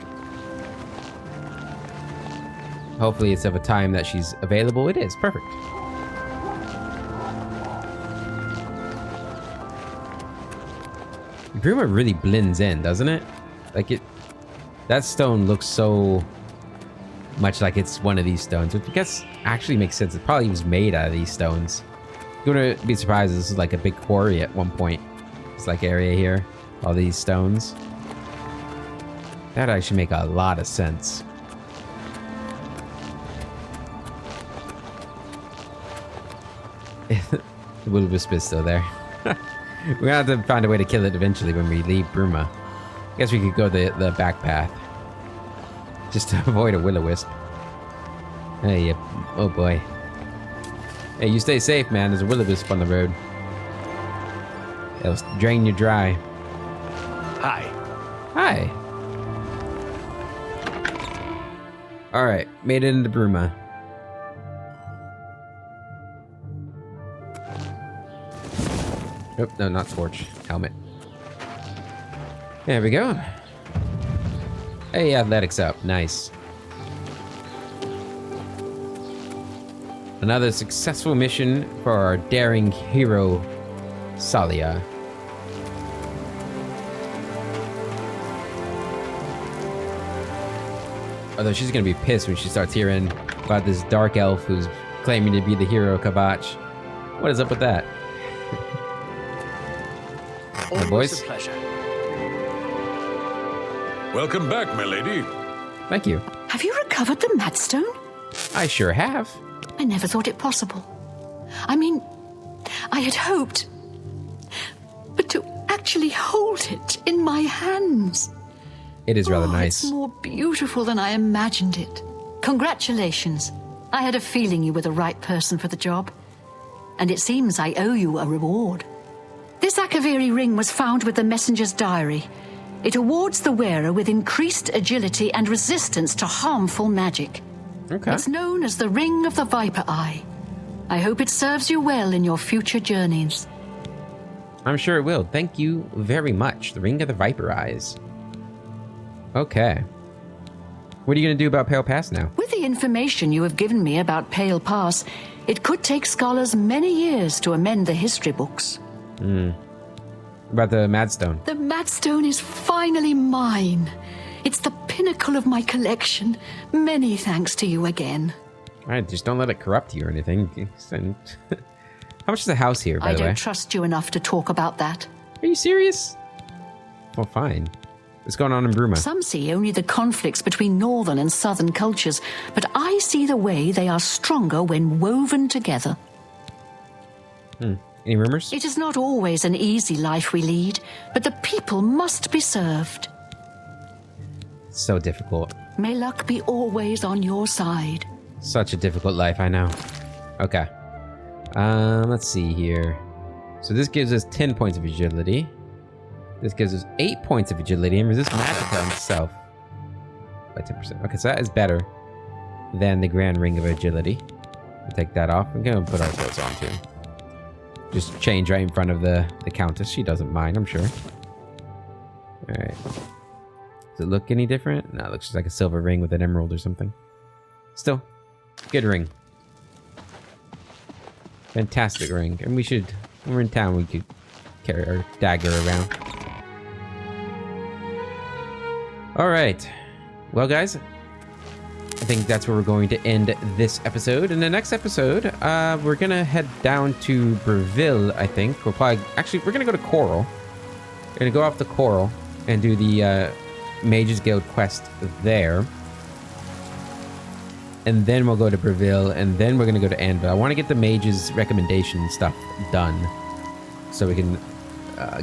Hopefully it's of a time that she's available. It is. Perfect. Bruma really blends in, doesn't it? Like it... That stone looks so much like it's one of these stones, which I guess actually makes sense. It probably was made out of these stones. You're gonna be surprised this is like a big quarry at one point. It's like area here. All these stones. That actually make a lot of sense. The will-o-wisp is still there. We're gonna have to find a way to kill it eventually when we leave Bruma. I guess we could go the back path. Just to avoid a will-o-wisp. Hey, oh boy. Hey, you stay safe, man. There's a will-o-wisp on the road. It'll drain you dry. Hi. Hi. Alright, made it into Bruma. Oh, no, not torch. Helmet. There we go. Hey, athletics up. Nice. Another successful mission for our daring hero, Salia. Although she's gonna be pissed when she starts hearing about this dark elf who's claiming to be the hero Kabach. What is up with that? Always boys. a pleasure. Welcome back, my lady. Thank you. Have you recovered the Madstone? I sure have. I never thought it possible. I mean, I had hoped. But to actually hold it in my hands. It is rather nice. It's more beautiful than I imagined it. Congratulations. I had a feeling you were the right person for the job. And it seems I owe you a reward. This Akaviri ring was found with the messenger's diary. It awards the wearer with increased agility and resistance to harmful magic. Okay. It's known as the Ring of the Viper Eye. I hope it serves you well in your future journeys. I'm sure it will. Thank you very much. The Ring of the Viper Eyes. Okay. What are you going to do about Pale Pass now? With the information you have given me about Pale Pass, it could take scholars many years to amend the history books. About the Madstone. The Madstone is finally mine. It's the pinnacle of my collection. Many thanks to you again. Alright, just don't let it corrupt you or anything. How much is the house here, by I the way? don't trust you enough to talk about that. Are you serious? Well, fine. What's going on in Bruma? Some see only the conflicts between northern and southern cultures, but I see the way they are stronger when woven together. Any rumors? It is not always an easy life we lead, but the people must be served. So difficult. May luck be always on your side. Such a difficult life, I know. Okay. Let's see here. So this gives us 10 points of agility. This gives us 8 points of agility and resist magic on itself by 10%. Okay, so that is better than the Grand Ring of Agility. We'll take that off. We're gonna put ourselves on too. Just change right in front of the Countess. She doesn't mind, I'm sure. Alright. Does it look any different? No, it looks just like a silver ring with an emerald or something. Still, good ring. Fantastic ring. And we should, when we're in town, we could carry our dagger around. Alright. Well, guys, I think that's where we're going to end this episode. In the next episode, we're going to head down to Breville, I think. We're probably, actually, we're going to go to Coral. We're going to go off to Coral and do the Mages Guild quest there. And then we'll go to Breville, and then we're going to go to Anvil. I want to get the Mages recommendation stuff done so we can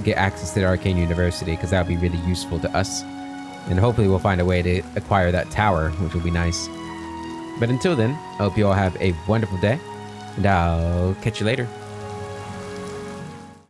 get access to the Arcane University, because that would be really useful to us. And hopefully we'll find a way to acquire that tower, which will be nice. But until then, I hope you all have a wonderful day, and I'll catch you later.